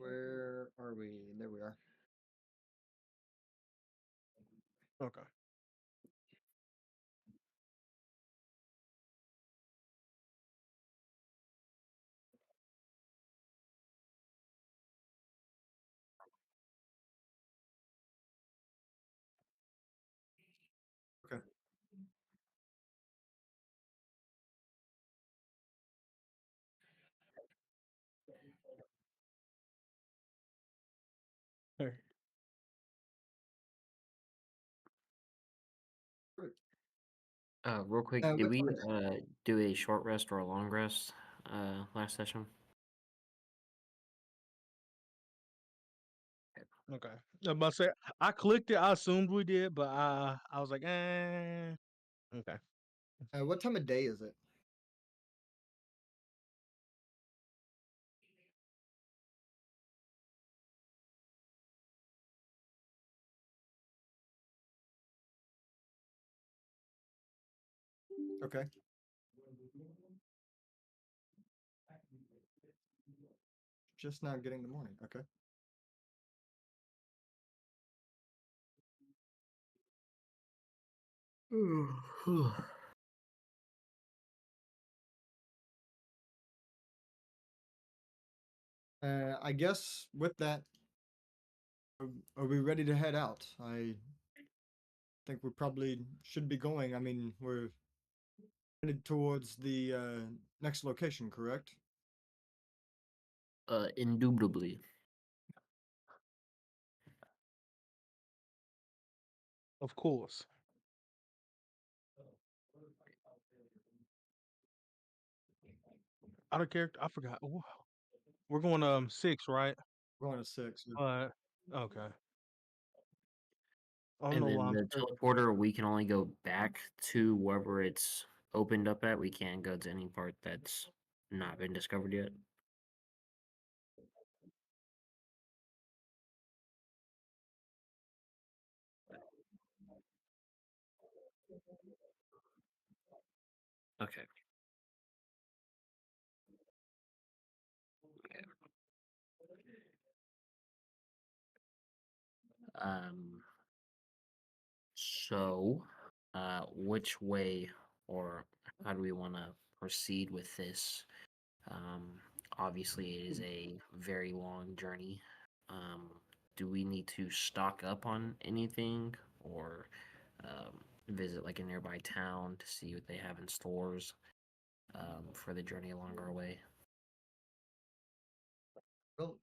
Where are we? There we are. Okay. Okay. Hey. Good. Real quick, did What we time is it? do a short rest or a long rest last session? Okay. I was about to say I clicked it. I assumed we did, but I was like, okay. What time of day is it? Okay. Just now getting the morning. Okay. I guess with that, are we ready to head out? I think we probably should be going. I mean, we're headed towards the next location, correct? Indubitably. Of course. Out of character. I forgot. Ooh, we're going 6, right? We're going to 6. Yeah. Okay. I don't And know why then I'm the teleporter, we can only go back to wherever it's opened up at. We can't go to any part that's not been discovered yet. Okay. Um. So, which way or how do we want to proceed with this? Obviously, it is a very long journey. Um, do we need to stock up on anything or visit like a nearby town to see what they have in stores for the journey along our way? Well,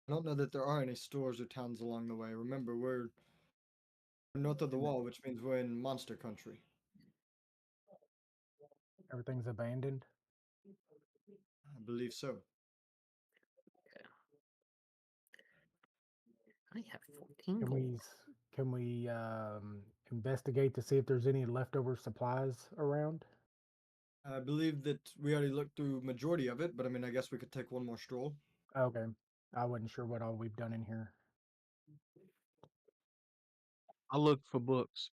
I don't know that there are any stores or towns along the way. Remember, we're north of the wall, which means we're in monster country. Everything's abandoned. I believe so. I have 14 Can gold. we can we investigate to see if there's any leftover supplies around? I believe that we already looked through majority of it, but I mean, I guess we could take one more stroll. Okay, I wasn't sure what all we've done in here. I looked for books.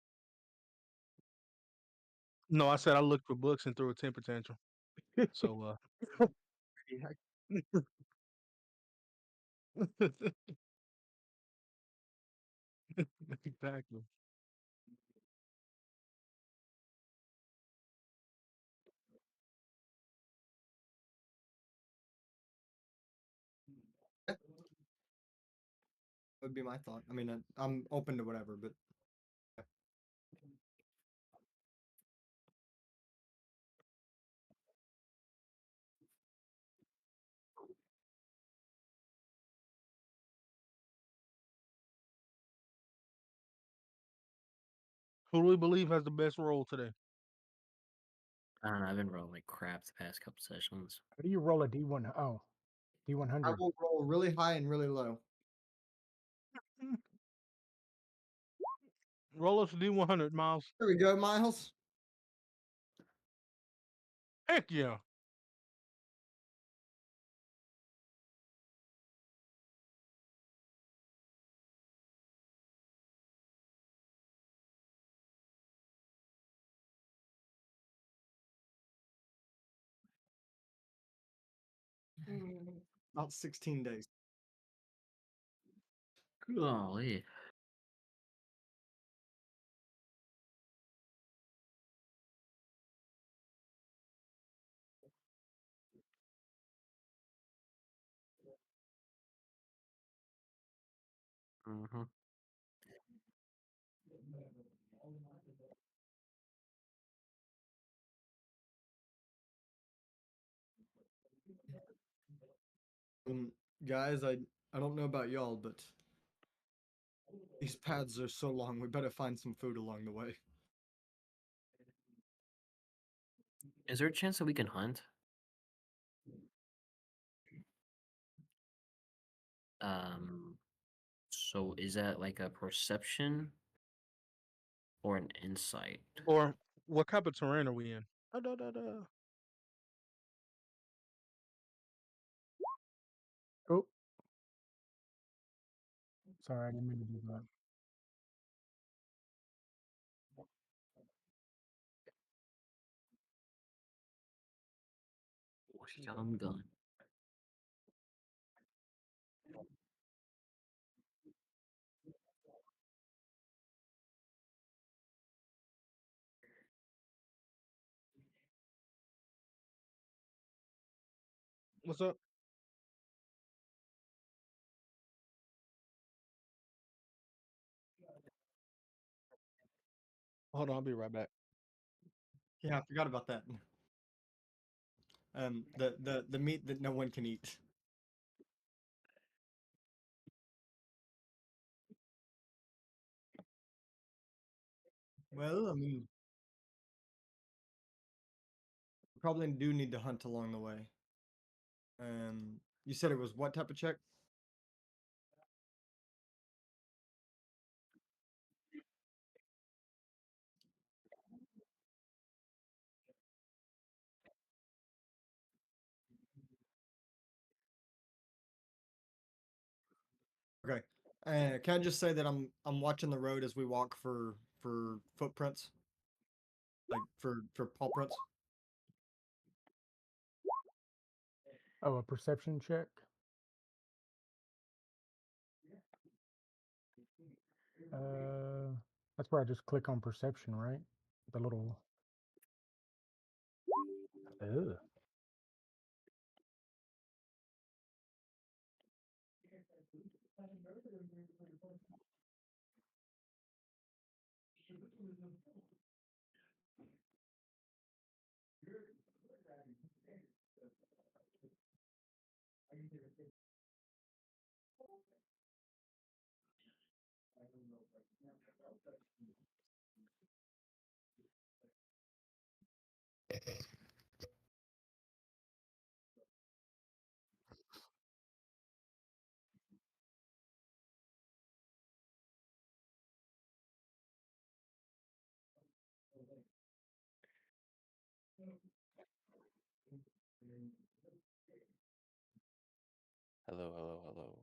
No, I said I looked for books and threw a temper tantrum. So exactly. Yeah, would be my thought. I mean, I'm open to whatever, but yeah. Who do we believe has the best role today? I don't know. I've been rolling like crap the past couple sessions. How do you roll a D1? Oh, I D100. will roll really high and really low. Roll us D100, Miles. There we go, Miles. Heck yeah. About 16 days. Golly. Mm-hmm. Um, guys, I don't know about y'all, but these paths are so long. We better find some food along the way. Is there a chance that we can hunt? So is that like a perception or an insight? Or what type of terrain are we in? Da, da, da, da. Oh, sorry, I didn't mean to do that. Young gun. What's up? Hold on, I'll be right back. Yeah, I forgot about that. The meat that no one can eat. Well, I mean, we probably do need to hunt along the way. You said it was what type of check? Okay. Can I just say that I'm watching the road as we walk for footprints, like for paw prints. Oh, a perception check. That's where I just click on perception, right? The little. Ugh. Hello, hello, hello.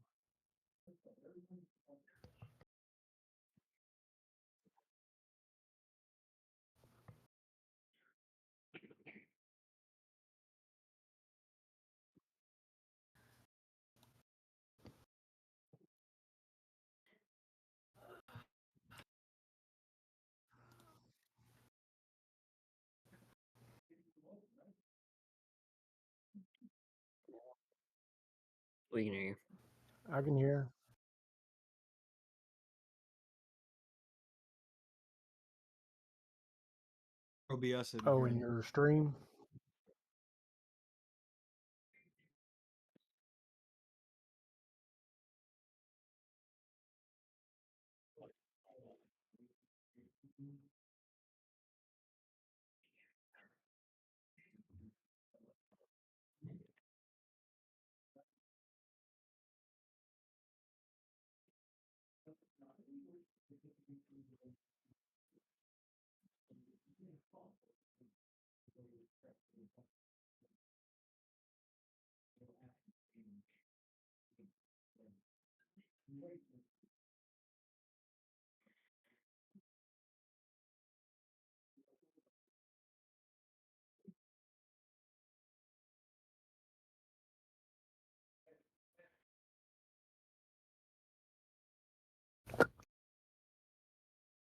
We can hear you. I can hear. OBS isn't Oh, in hearing you. your stream.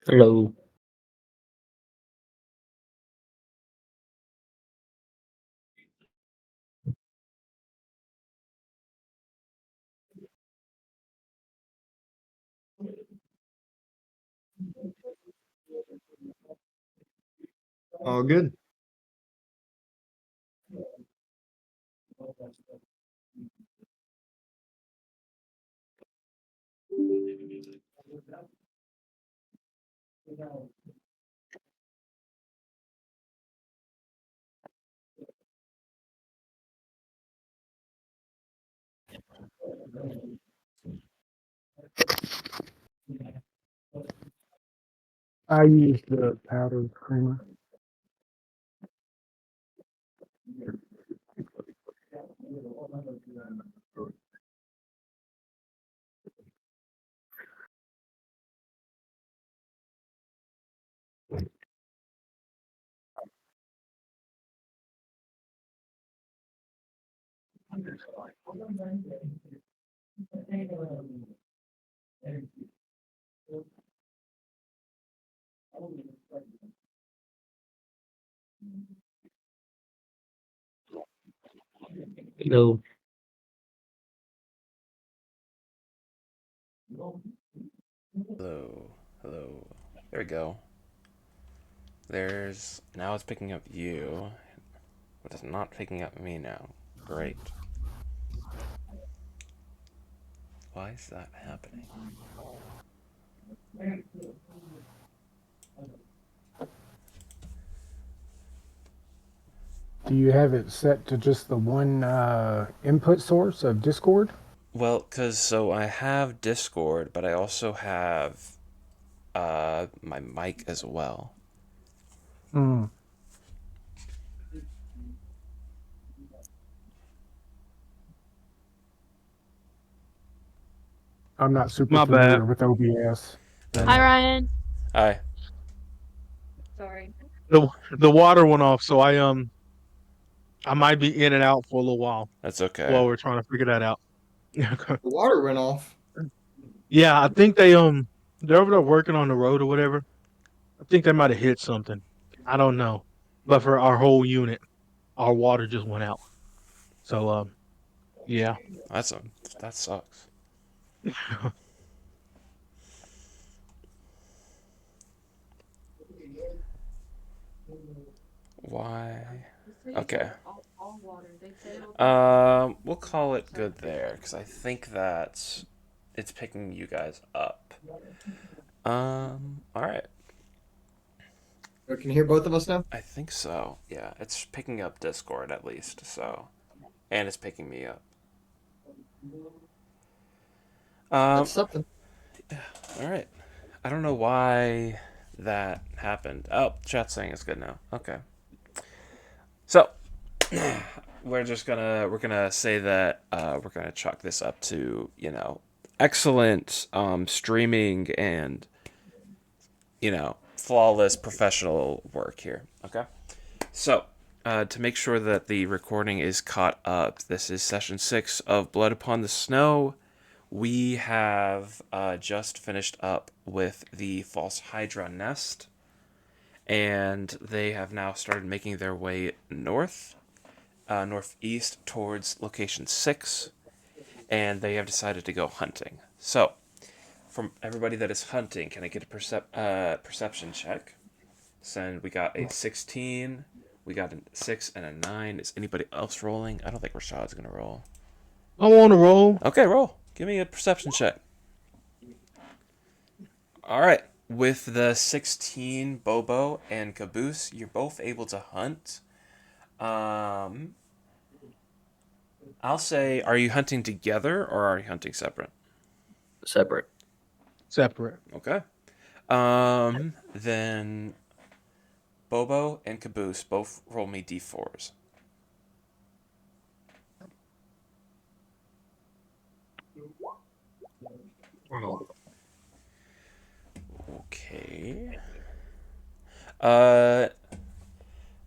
Hello. All good. I use the powdered creamer. Hello. Hello. Hello. There we go. Now it's picking up you, but it's not picking up me now. Great. Why is that happening? Do you have it set to just the one input source of Discord? Well, so I have Discord, but I also have my mic as well. Hmm. I'm not super My bad. familiar with OBS. Hi, Ryan. Hi. Sorry. The water went off, so I might be in and out for a little while That's okay. while we're trying to figure that out. The water went off. Yeah, I think they're over there working on the road or whatever. I think they might have hit something. I don't know. But for our whole unit, our water just went out. So yeah. That sucks. Why? Okay. We'll call it good there because I think that it's picking you guys up. All right. Can you hear both of us now? I think so. Yeah, it's picking up Discord at least. So, and it's picking me up. That's something. All right. I don't know why that happened. Oh, chat's saying it's good now. Okay. So, we're gonna say that we're gonna chalk this up to excellent streaming and flawless professional work here. Okay, so to make sure that the recording is caught up, this is session 6 of Blood Upon the Snow. We have just finished up with the False Hydra nest, and they have now started making their way northeast towards location 6, and they have decided to go hunting. So, from everybody that is hunting, can I get a perception check? Send. We got a 16, we got a 6 and a 9. Is anybody else rolling? I don't think Rashad's gonna roll. I want to roll. Okay, roll. Give me a perception check. All right. With the 16, Bobo and Caboose, you're both able to hunt. I'll say, are you hunting together or are you hunting separate? Separate. Separate. Okay. Then Bobo and Caboose both roll me d4s. Okay.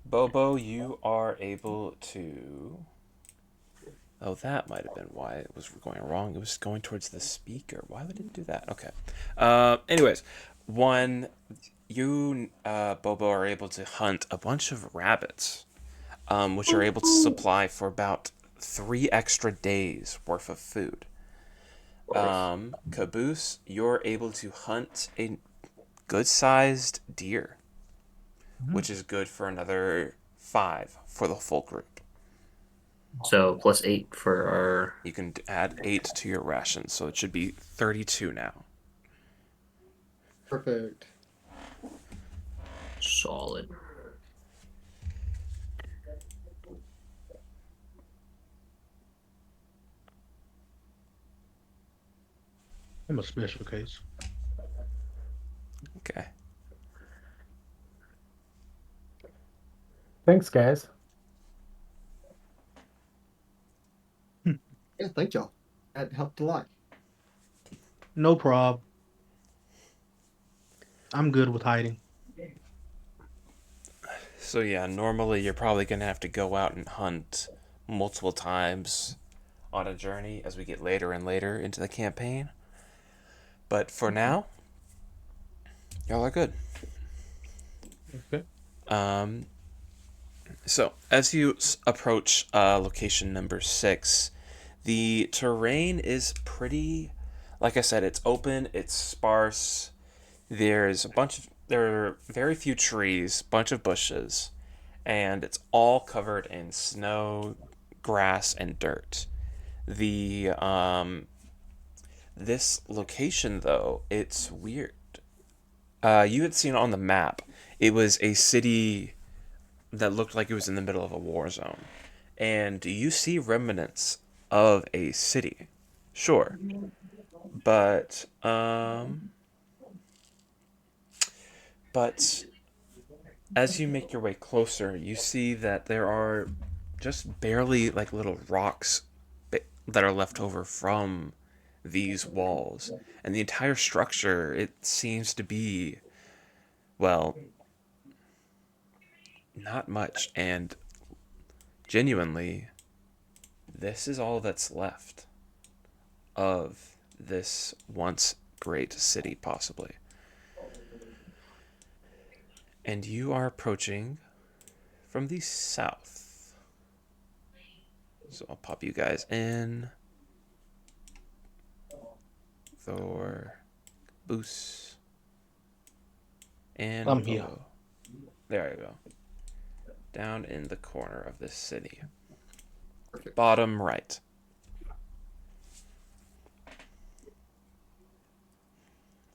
Bobo, you are able to. Oh, that might have been why it was going wrong. It was going towards the speaker. Why would it do that? Okay. Anyways, One, you, Bobo, are able to hunt a bunch of rabbits, which are able to supply for about 3 extra days worth of food. Caboose, you're able to hunt a good-sized deer, which is good for another 5 for the full group. So +8 for our. You can add 8 to your ration, so it should be 32 now. Perfect. Solid. I'm a special case. Okay. Thanks, guys. Yeah, thank y'all. That helped a lot. No prob. I'm good with hiding. So yeah, normally you're probably going to have to go out and hunt multiple times on a journey as we get later and later into the campaign. But for now, y'all are good. Okay. So as you approach location number 6, the terrain is pretty, like I said, it's open, it's sparse. There are very few trees, bunch of bushes, and it's all covered in snow, grass, and dirt. The This location, though, it's weird. You had seen on the map, it was a city that looked like it was in the middle of a war zone. And you see remnants of a city. Sure. But as you make your way closer, you see that there are just barely like little rocks that are left over from these walls. And the entire structure, it seems to be, well, not much. And genuinely, this is all that's left of this once great city, possibly. And you are approaching from the south. So I'll pop you guys in. Thor, Boos, and I'm here. Bobo. There you go. Down in the corner of this city. Perfect. Bottom right.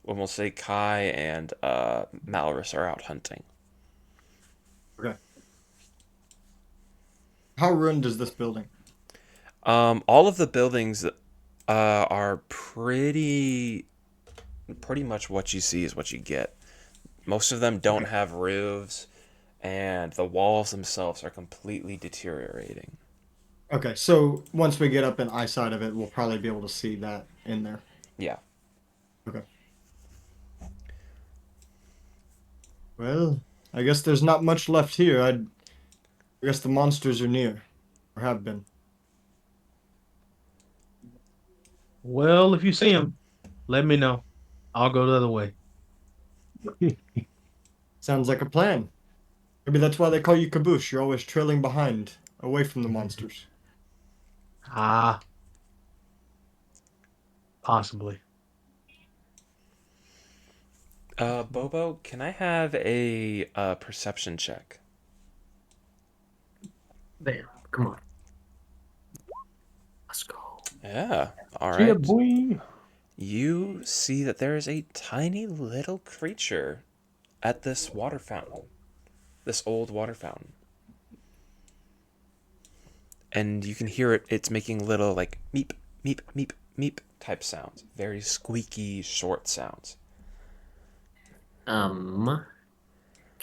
When we'll say Kai and Malrus are out hunting. Okay. How ruined is this building? All of the buildings are pretty much what you see is what you get. Most of them don't have roofs, and the walls themselves are completely deteriorating. Okay, so once we get up in eyesight of it, we'll probably be able to see that in there. Yeah. Okay. Well, I guess there's not much left here. I guess the monsters are near, or have been. Well, if you see him, let me know. I'll go the other way. Sounds like a plan. Maybe that's why they call you Caboose. You're always trailing behind, away from the monsters. Ah, possibly. Bobo, can I have a perception check? Bam. Come on. Let's go. Yeah. All Yeah, right. boy. You see that there is a tiny little creature at this water fountain. This old water fountain. And you can hear it. It's making little like meep, meep, meep, meep type sounds. Very squeaky, short sounds. Can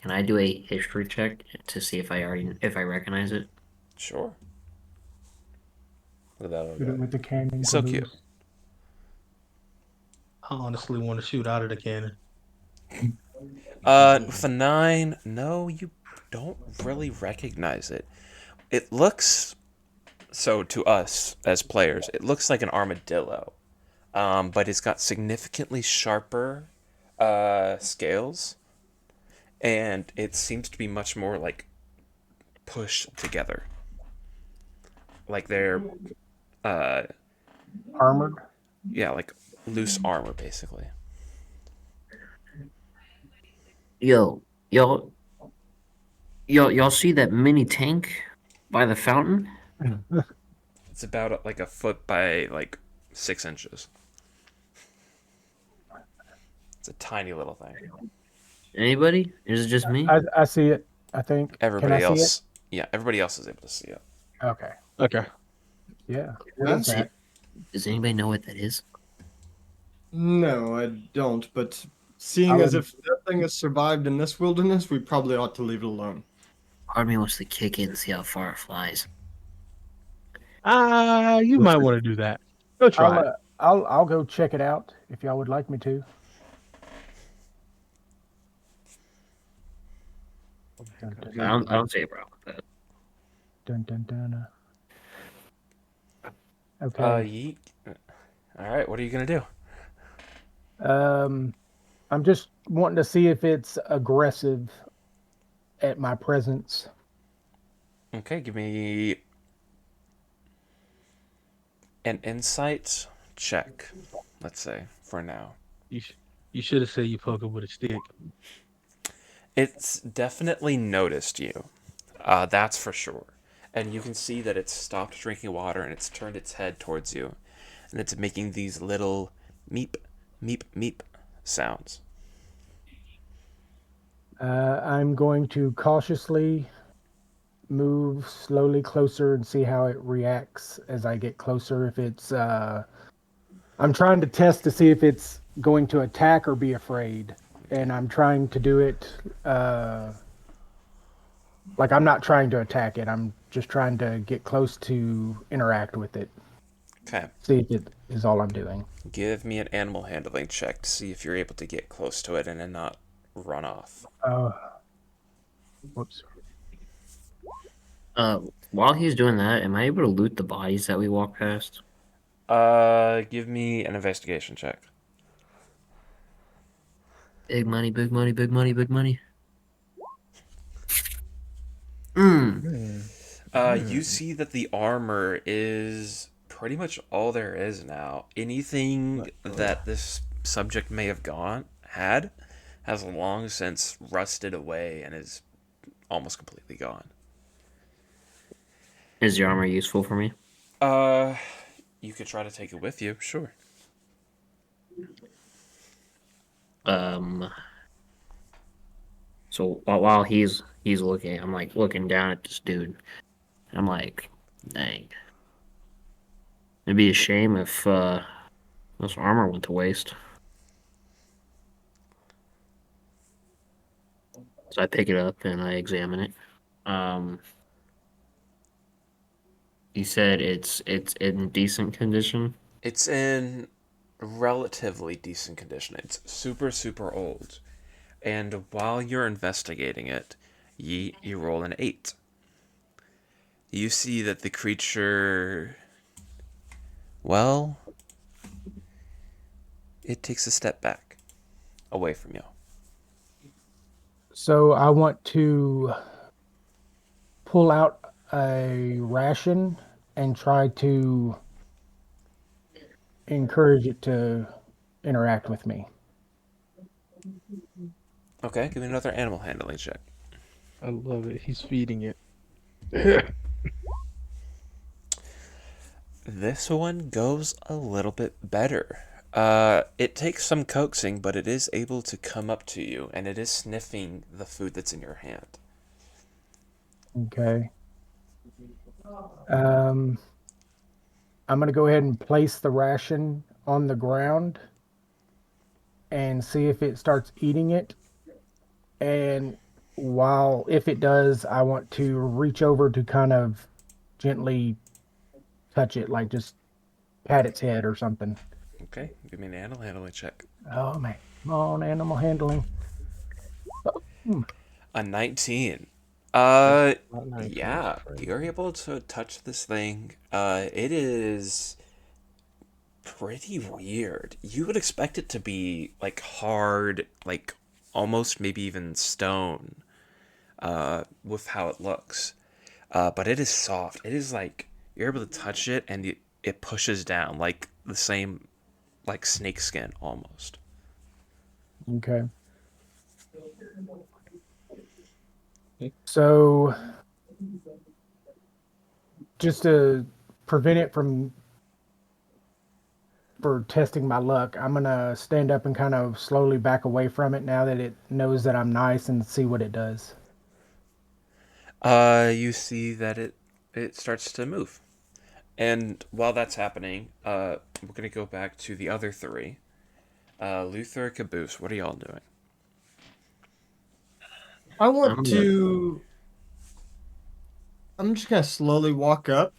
I do a history check to see if I recognize it? Sure. Look at that Shoot it little with guy. the cannon. So caboose. cute. I honestly want to shoot out of the cannon. With a 9, no, you don't really recognize it. It looks, so to us as players, it looks like an armadillo, but it's got significantly sharper scales, and it seems to be much more like pushed together, like they're uh Armored. yeah, like loose armor basically. Yo, y'all, y'all see that mini tank by the fountain? It's about like a foot by like 6 inches. It's a tiny little thing. Anybody? Is it just me? I see it. I think. Can I Everybody see it? else, yeah, everybody else is able to see it. Okay. Okay. Yeah. What is That's- that? Does anybody know what that is? No, I don't. But seeing I'll as in- if that thing has survived in this wilderness, we probably ought to leave it alone. Part of me wants to kick it and see how far it flies. You might want to do that. Go try it. I'll go check it out if y'all would like me to. Dun, dun, I don't see a problem with that. dun, dun, dun. Okay. Yeet. All right, what are you gonna do? I'm just wanting to see if it's aggressive at my presence. Okay, give me an insight check. Let's say for now. You should have said you poke it with a stick. It's definitely noticed you. That's for sure. And you can see that it's stopped drinking water and it's turned its head towards you. And it's making these little meep, meep, meep sounds. I'm going to cautiously move slowly closer and see how it reacts as I get closer. If it's, I'm trying to test to see if it's going to attack or be afraid. And I'm trying to do it, like I'm not trying to attack it. I'm just trying to get close to interact with it. Okay, See if it is all I'm doing. give me an animal handling check to see if you're able to get close to it and then not run off. Whoops. While he's doing that, am I able to loot the bodies that we walk past? Give me an investigation check. Big money, big money, big money, big money. Hmm. You see that the armor is pretty much all there is now. Anything that this subject may have has long since rusted away and is almost completely gone. Is the armor useful for me? You could try to take it with you, sure. So while he's looking, I'm like looking down at this dude. I'm like, dang. It'd be a shame if this armor went to waste. So I pick it up and I examine it. You said it's in decent condition. It's in relatively decent condition. It's super, super old. And while you're investigating it, you roll an 8. You see that the creature, well, it takes a step back away from you. So I want to pull out a ration and try to encourage it to interact with me. Okay, give me another animal handling check. I love it. He's feeding it. This one goes a little bit better. It takes some coaxing, but it is able to come up to you, and it is sniffing the food that's in your hand. Okay. I'm going to go ahead and place the ration on the ground and see if it starts eating it. And if it does, I want to reach over to kind of gently touch it, like just pat its head or something. Okay, give me an animal handling check. Oh man, come on, animal handling. A 19. Not 19, Yeah, that's right. you're able to touch this thing. It is pretty weird. You would expect it to be like hard, like almost maybe even stone, with how it looks. But it is soft. It is like you're able to touch it and it pushes down like the same like snake skin almost. Okay. So, just to prevent it for testing my luck, I'm gonna stand up and kind of slowly back away from it now that it knows that I'm nice and see what it does. You see that it starts to move. And while that's happening, we're gonna go back to the other three. Luther, Caboose, what are y'all doing? I want I'm to. I'm just gonna slowly walk up,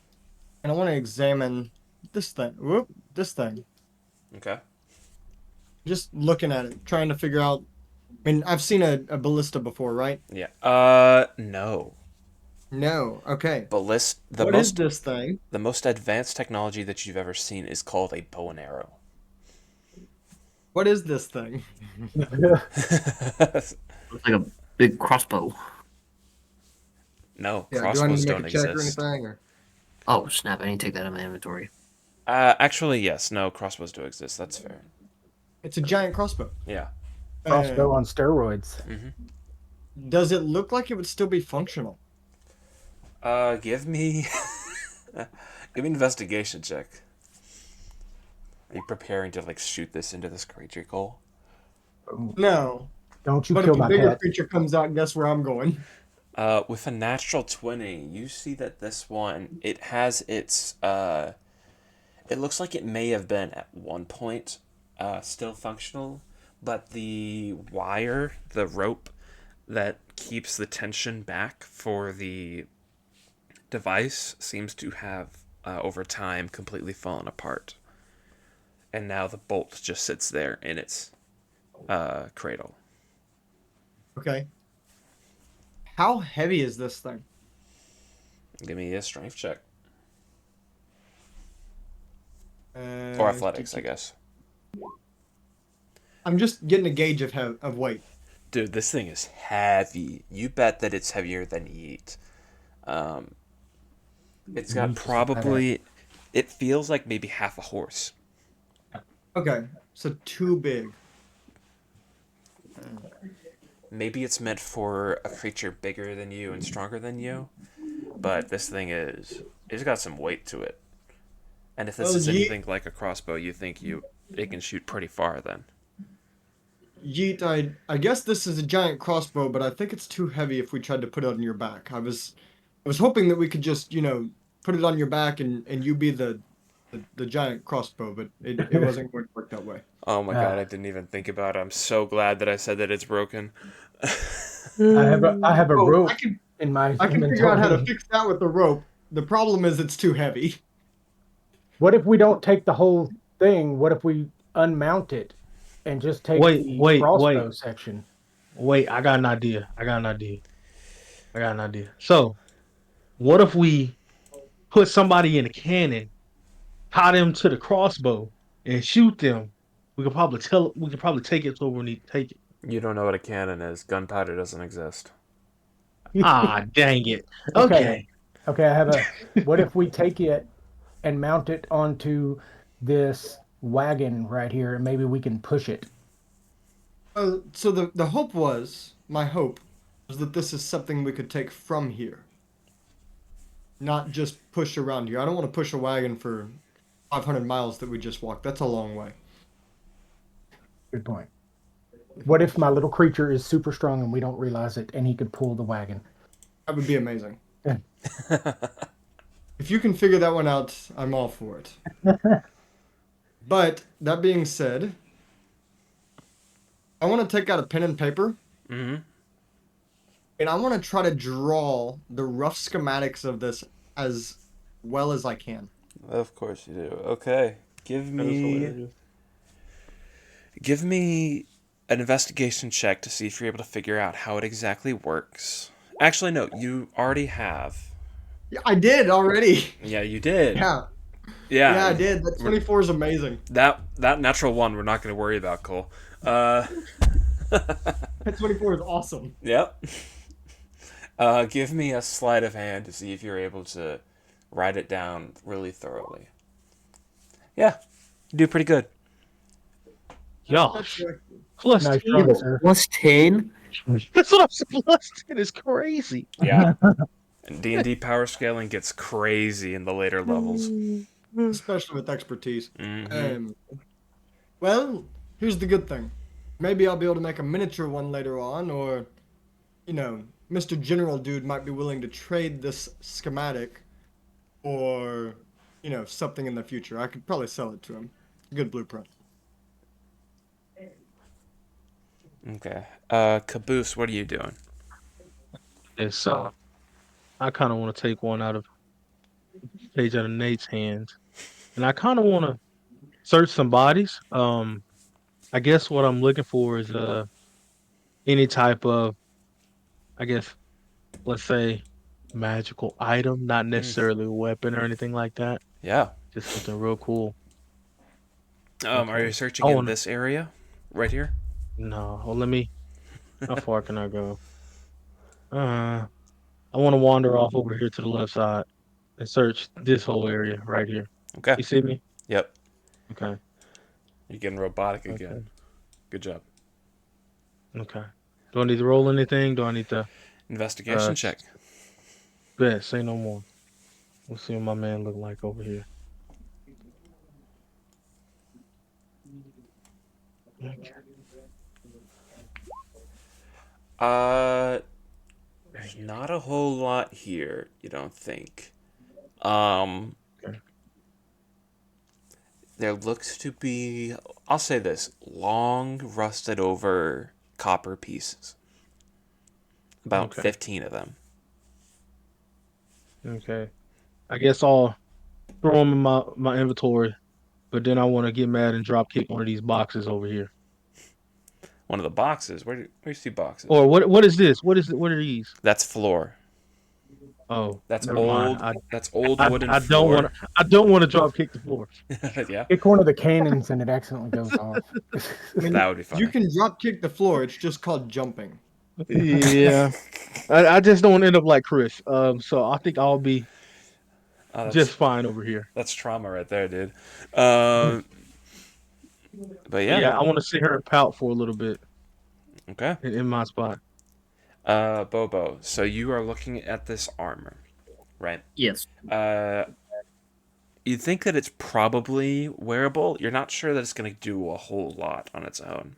and I want to examine this thing. Whoop, this thing. Okay. Just looking at it, trying to figure out. I mean, I've seen a ballista before, right? Yeah. No. No. Okay. The What is this thing? the most advanced technology that you've ever seen is called a bow and arrow. What is this thing? Looks like a big crossbow. No, Yeah. Do I need crossbows to make don't a check or exist. anything? Or? Oh snap! I need to take that out of my inventory. Actually, yes. No, crossbows do exist. That's fair. It's a giant crossbow. Yeah. Crossbow on steroids. Does it look like it would still be functional? Give me, give me an investigation check. Are you preparing to like shoot this into this creature, Cole? No. Don't you But kill if a my bigger pet. creature comes out, guess where I'm going? With a natural 20, you see that this one, it has its, it looks like it may have been at one point, still functional, but the wire, the rope that keeps the tension back for the device seems to have, over time, completely fallen apart. And now the bolt just sits there in its, cradle. Okay. How heavy is this thing? Give me a strength check. Uh, Or athletics, I guess. I'm just getting a gauge of weight. Dude, this thing is heavy. You bet that it's heavier than Yeet. It's got Yeet is probably... It feels like maybe half a horse. Okay, so too big. Maybe it's meant for a creature bigger than you and stronger than you. But this thing is... It's got some weight to it. And if this Well, is anything like a crossbow, you think it can shoot pretty far then. Yeet, I guess this is a giant crossbow, but I think it's too heavy if we tried to put it on your back. I was hoping that we could just, put it on your back and you be the giant crossbow, but it wasn't going to work that way. Oh my god, I didn't even think about it. I'm so glad that I said that it's broken. I have a Oh, rope I can in my figure out how to inventory. fix that with the rope. The problem is it's too heavy. What if we don't take the whole thing? What if we unmount it and just take the crossbow section? Wait, I got an idea. So, what if we put somebody in a cannon, tie them to the crossbow, and shoot them? We could probably take it to where we need to take it. You don't know what a cannon is. Gunpowder doesn't exist. Ah, dang it. Okay. Okay. I have a. What if we take it and mount it onto this wagon right here, and maybe we can push it? So the hope was, my hope, was that this is something we could take from here. Not just push around here. I don't want to push a wagon for 500 miles that we just walked. That's a long way. Good point. What if my little creature is super strong and we don't realize it, and he could pull the wagon? That would be amazing. Yeah. If you can figure that one out, I'm all for it. But that being said, I want to take out a pen and paper. Mm-hmm. And I want to try to draw the rough schematics of this as well as I can. Of course you do. Okay. Give me an investigation check to see if you're able to figure out how it exactly works. Actually, no, you already have. Yeah, I did already. Yeah, you did. Yeah. Yeah, I did. That we're- 24 is amazing. That natural one, we're not going to worry about, Cole. That 24 is awesome. Yep. Give me a sleight of hand to see if you're able to write it down really thoroughly. Yeah, you do pretty good. That's Gosh, correct. plus Nice 10. try, sir. Plus 10? That's what I'm saying. Plus 10 is crazy. Yeah. And D&D power scaling gets crazy in the later levels. Especially with expertise. Mm-hmm. Well, here's the good thing. Maybe I'll be able to make a miniature one later on, or, Mr. General Dude might be willing to trade this schematic or, something in the future. I could probably sell it to him. Good blueprint. Okay. Caboose, what are you doing? It's I kind of want to take one page out of Nate's hands, and I kind of want to search some bodies. I guess what I'm looking for is any type of, I guess, let's say, magical item, not necessarily a weapon or anything like that. Yeah. Just something real cool. Are you Okay. searching in this area? Right here? No, well, let me. How far can I go? I want to wander off over here to the left side and search this whole area right here. Okay. You see me? Yep. Okay. You're getting robotic Okay. again. Good job. Okay. Do I need to roll anything? Do I need to Investigation check. bet? Say no more. Let's see what my man look like over here. Okay. There's not a whole lot here, you don't think. Okay. There looks to be, I'll say this, long, rusted over copper pieces. About Okay. 15 of them. Okay. I guess I'll throw them in my inventory, but then I want to get mad and drop kick one of these boxes over here. One of the boxes. Where do you see boxes? Or what is this? What is it? What are these? That's floor. Oh, That's never old. mind. That's old wooden I don't want floor. to. I don't want to drop kick the floor. Yeah, Kick one of the cannons and it accidentally goes off. I mean, that would be funny. you can drop kick the floor. It's just called jumping. Yeah, I just don't end up like Chris. So I think I'll be Oh, just fine over here. that's trauma right there, dude. But yeah. Yeah, I want to sit here and pout for a little bit Okay. in my spot. Bobo. So you are looking at this armor, right? Yes. You think that it's probably wearable. You're not sure that it's going to do a whole lot on its own.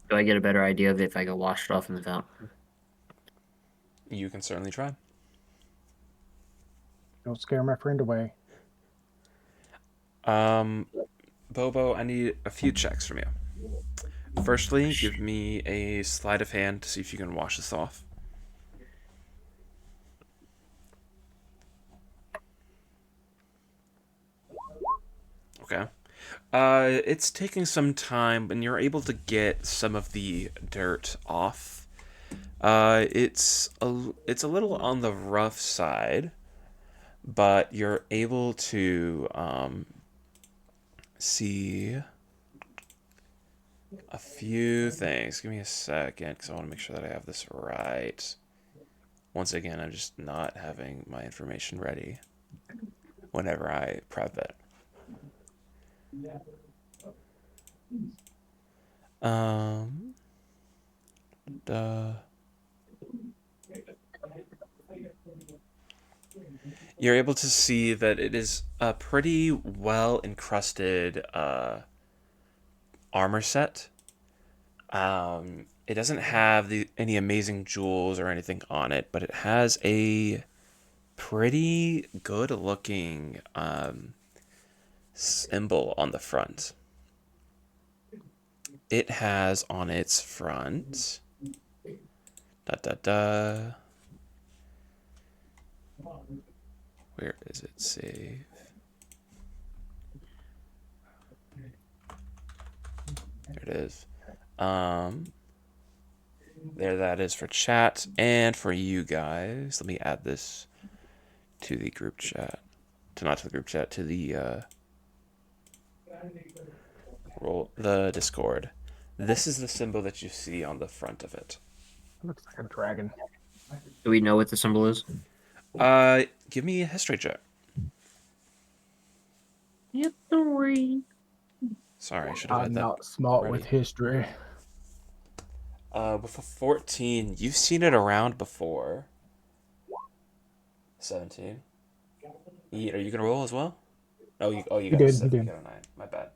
Do I get a better idea of if I go wash it off in the fountain? You can certainly try. Don't scare my friend away. Bobo, I need a few checks from you. Firstly, give me a sleight of hand to see if you can wash this off. Okay. It's taking some time, and you're able to get some of the dirt off. It's a little on the rough side, but you're able to see a few things. Give me a second, because I want to make sure that I have this right. Once again, I'm just not having my information ready whenever I prep it. You're able to see that it is a pretty well encrusted armor set. It doesn't have any amazing jewels or anything on it, but it has a pretty good looking symbol on the front. It has on its front where is it saved? There it is. There that is for chat and for you guys. Let me add this to the group chat. not to the group chat, to the the Discord. This is the symbol that you see on the front of it. Looks like a dragon. Do we know what the symbol is? Give me a history check. Yep, don't worry. Sorry, I should have had I'm that not smart ready. with history. With a 14, you've seen it around before. 17. Are you gonna roll as well? You He got a did. He 7. You did. got a 9. My bad.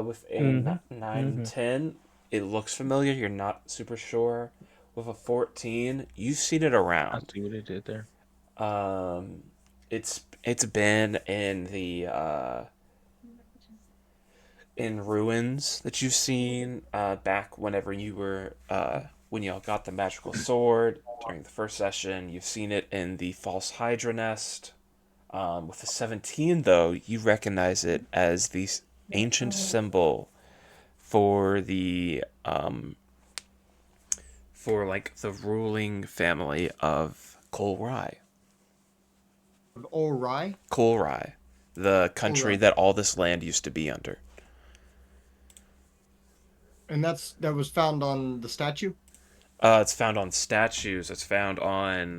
With a Mm-hmm. 9 and Mm-hmm. 10, it looks familiar. You're not super sure. With a 14, you've seen it I around. see what they did there. It's been in the in ruins that you've seen back whenever you were when y'all got the magical sword during the first session. You've seen it in the false hydra nest. With the 17, though, you recognize it as the ancient symbol for the for like the ruling family of Kolrai. Ori? Kolrai, the country Ori. that all this land used to be under. And that was found on the statue? It's found on statues. It's found on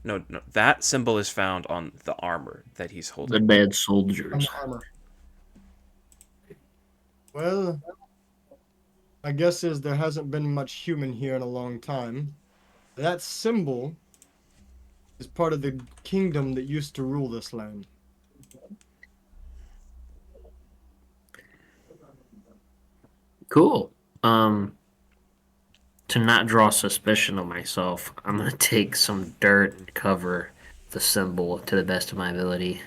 no, that symbol is found on the armor that he's The holding. dead On the soldiers. armor. Well, my guess is there hasn't been much human here in a long time. That symbol is part of the kingdom that used to rule this land. Cool. To not draw suspicion of myself, I'm gonna take some dirt and cover the symbol to the best of my ability.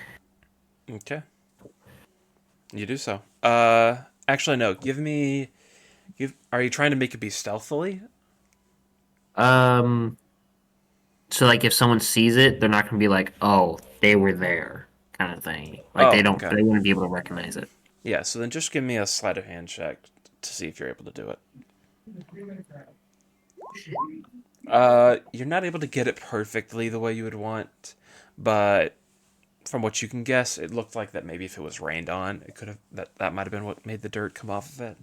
Okay. You do so. Actually, no. Are you trying to make it be stealthily? So like if someone sees it, they're not gonna be like, "Oh, they were there," kind of thing. Like Oh, okay. they wouldn't be able to recognize it. Yeah. So then, just give me a sleight of hand check to see if you're able to do it. You're not able to get it perfectly the way you would want, but from what you can guess, it looked like that maybe if it was rained on, it could have that might have been what made the dirt come off of it.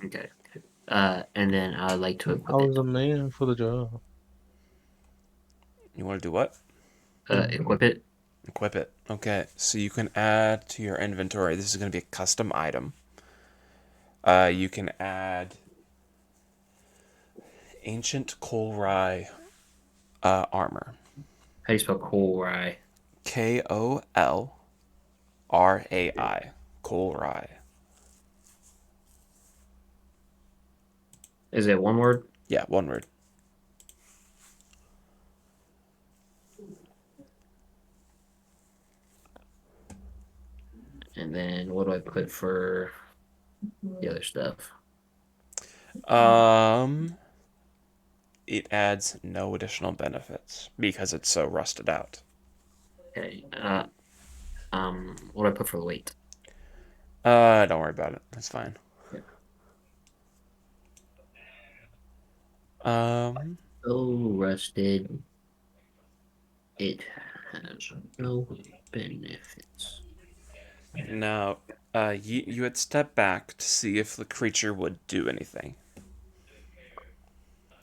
Okay. And then I would like to I equip was it. a man for the job. You want to do what? Equip it. Equip it. Okay, so you can add to your inventory. This is going to be a custom item. You can add ancient Kolrai armor. How do you spell Kolrai? Kolrai. Kolrai. Is it one word? Yeah, one word. And then what do I put for the other stuff? It adds no additional benefits because it's so rusted out. Okay. What do I put for the weight? Don't worry about it. That's fine. Yeah. So rusted. It has no benefits. Now, you had stepped back to see if the creature would do anything.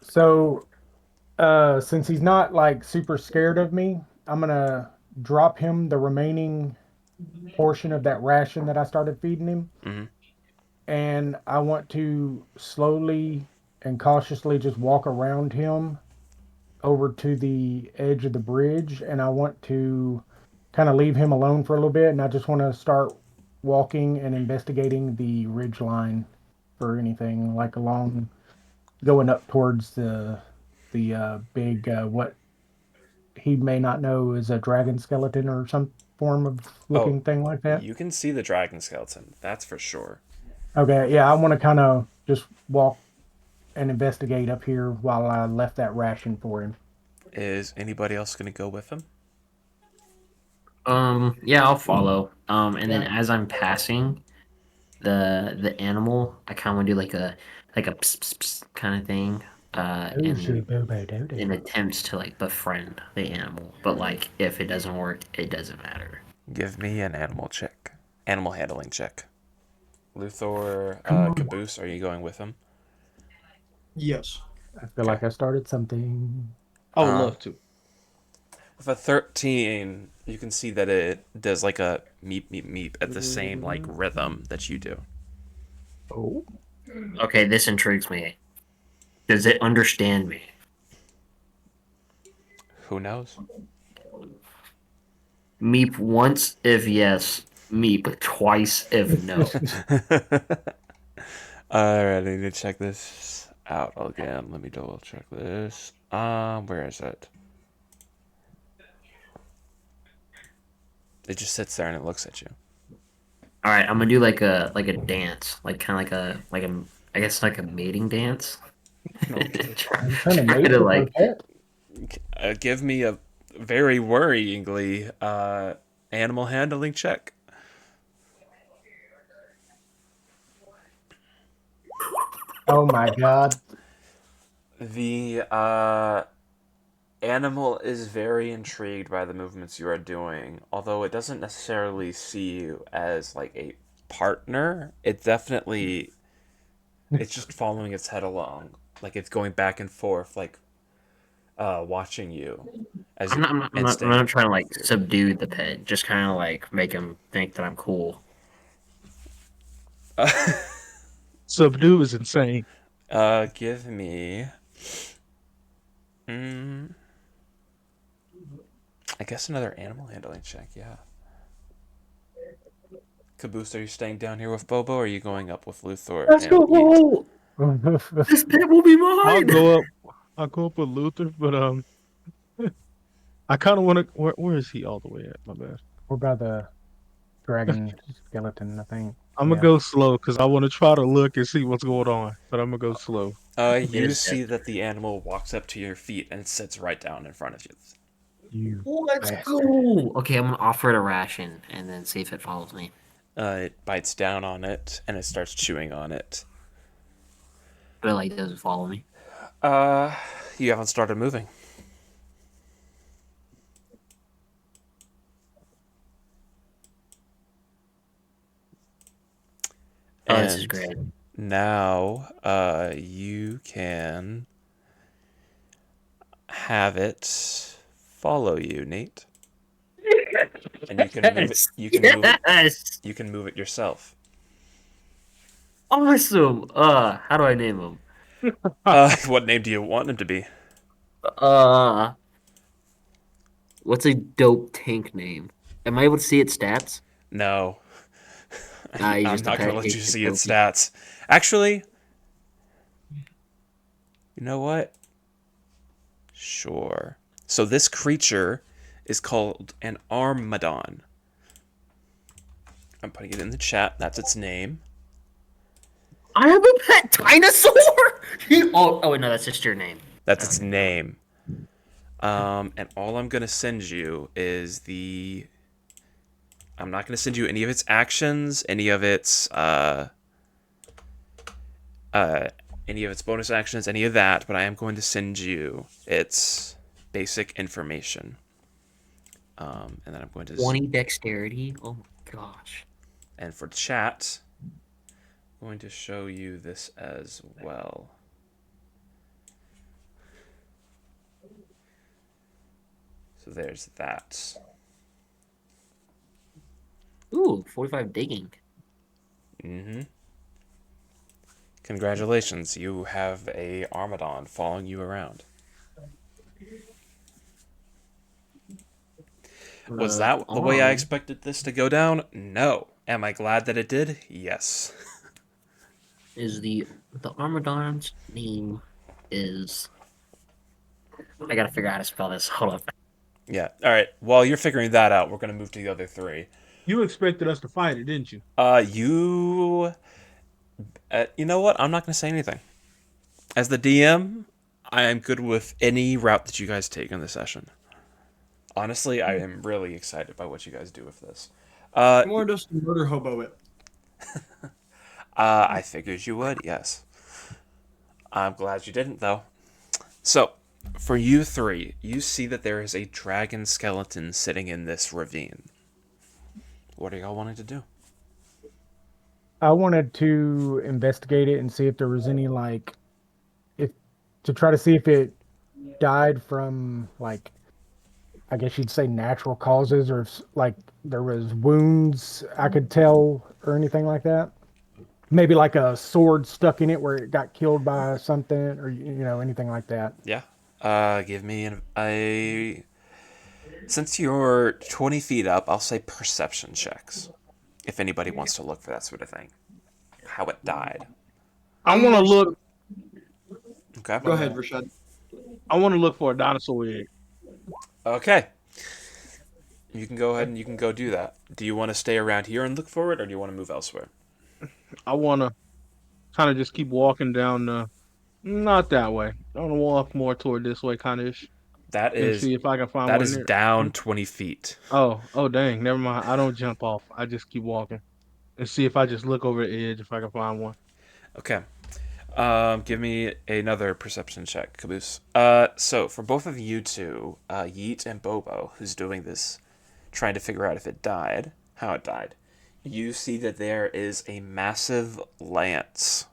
So, since he's not like super scared of me, I'm gonna drop him the remaining portion of that ration that I started feeding him. Mm-hmm. And I want to slowly and cautiously just walk around him over to the edge of the bridge, and I want to kind of leave him alone for a little bit, and I just want to start walking and investigating the ridge line for anything like along going up towards the big what he may not know is a dragon skeleton or some form of looking thing like that. You can see the dragon skeleton. That's for sure. Okay, yeah, I want to kind of just walk and investigate up here while I left that ration for him. Is anybody else going to go with him? Yeah, I'll follow. And then as I'm passing the animal, I kind of want to do like a pss, pss, pss kind of thing. in attempts to like befriend the animal. But like if it doesn't work, it doesn't matter. Give me an animal check. Animal handling check. Luthor, Come on. Caboose, are you going with him? Yes. I feel like I started something. I would Uh, love to. With a 13, you can see that it does like a meep meep meep at the same like rhythm that you do. Oh, Okay, this intrigues me. Does it understand me? Who knows? Meep once if yes, meep twice if no. Alright, I need to check this out again. Let me double check this. Where is it? It just sits there and it looks at you. All right, I'm gonna do like a dance, like kind of like a I guess like a mating dance. Okay. I'm trying to Try mate to with my like pet. Give me a very worryingly animal handling check. Oh my god. The animal is very intrigued by the movements you are doing, although it doesn't necessarily see you as like a partner. It's just following its head along, like it's going back and forth, like watching you as I'm you not I'm not, I'm and not, I'm staying. not trying to like subdue the pet, just kind of like make him think that I'm cool. Subdue is insane. Give me. Mm, I guess another animal handling check. Yeah. Caboose, are you staying down here with Bobo, or are you going up with Luthor Let's and Yeet? go! This pet will be I'll mine. go up. I'll go up with Luther, but I kind of want to. Where is he all the way at? My bad. We're by the dragon skeleton, I think. I'm gonna Yeah. go slow because I want to try to look and see what's going on, but I'm gonna go slow. It You is see dead. that the animal walks up to your feet and sits right down in front of you. You Let's bastard. go. Okay, I'm gonna offer it a ration and then see if it follows me. It bites down on it and it starts chewing on it. But it like doesn't follow me. You haven't started moving. Oh, this is And great. now, you can have it follow you, Nate. And you can move it. You can move it. Yes. You can move it yourself. Awesome. How do I name him? What name do you want him to be? Uh, what's a dope tank name? Am I able to see its stats? No, He's I'm just a not gonna pet. let you He's see its dopey. stats. Actually, you know what? Sure. So this creature is called an Armadon. I'm putting it in the chat. That's its name. I have a pet dinosaur. Oh wait, no, that's just your name. That's its name. And all I'm gonna send you is the. I'm not gonna send you any of its actions, any of its bonus actions, any of that. But I am going to send you its basic information. And then I'm going to. 20 dexterity. Oh my gosh. And for chat, I'm going to show you this as well. So there's that. Ooh, 45 digging. Mm-hmm. Congratulations, you have a Armadon following you around. Was that the way I expected this to go down? No. Am I glad that it did? Yes. Is the Armadon's name is I gotta figure out how to spell this. Hold up. Yeah. All right. While you're figuring that out, we're gonna move to the other three. You expected us to fight it, didn't you? You know what? I'm not gonna say anything. As the DM, I am good with any route that you guys take in the session. Honestly, I am really excited by what you guys do with this. I wanted us to murder hobo it. I figured you would, yes. I'm glad you didn't, though. So, for you three, you see that there is a dragon skeleton sitting in this ravine. What are y'all wanting to do? I wanted to investigate it and see if there was any if to try to see if it died from I guess you'd say natural causes or if there was wounds I could tell or anything like that. Maybe like a sword stuck in it where it got killed by something or anything like that. Yeah. Give me a. Since you're 20 feet up, I'll say perception checks. If anybody wants to look for that sort of thing. How it died. I I'm want to more look. so- Okay. Go ahead, Rashad. I want to look for a dinosaur egg. Okay. You can go ahead and you can go do that. Do you want to stay around here and look for it, or do you want to move elsewhere? I want to kind of just keep walking down the. Not that way. I want to walk more toward this way, kind of, That and is see if I can find that one is there. down 20 feet. Oh, dang. Never mind. I don't jump off. I just keep walking and see if I just look over the edge if I can find one. Okay. Give me another perception check, Caboose. So for both of you two, Yeet and Bobo, who's doing this, trying to figure out if it died, how it died, you see that there is a massive lance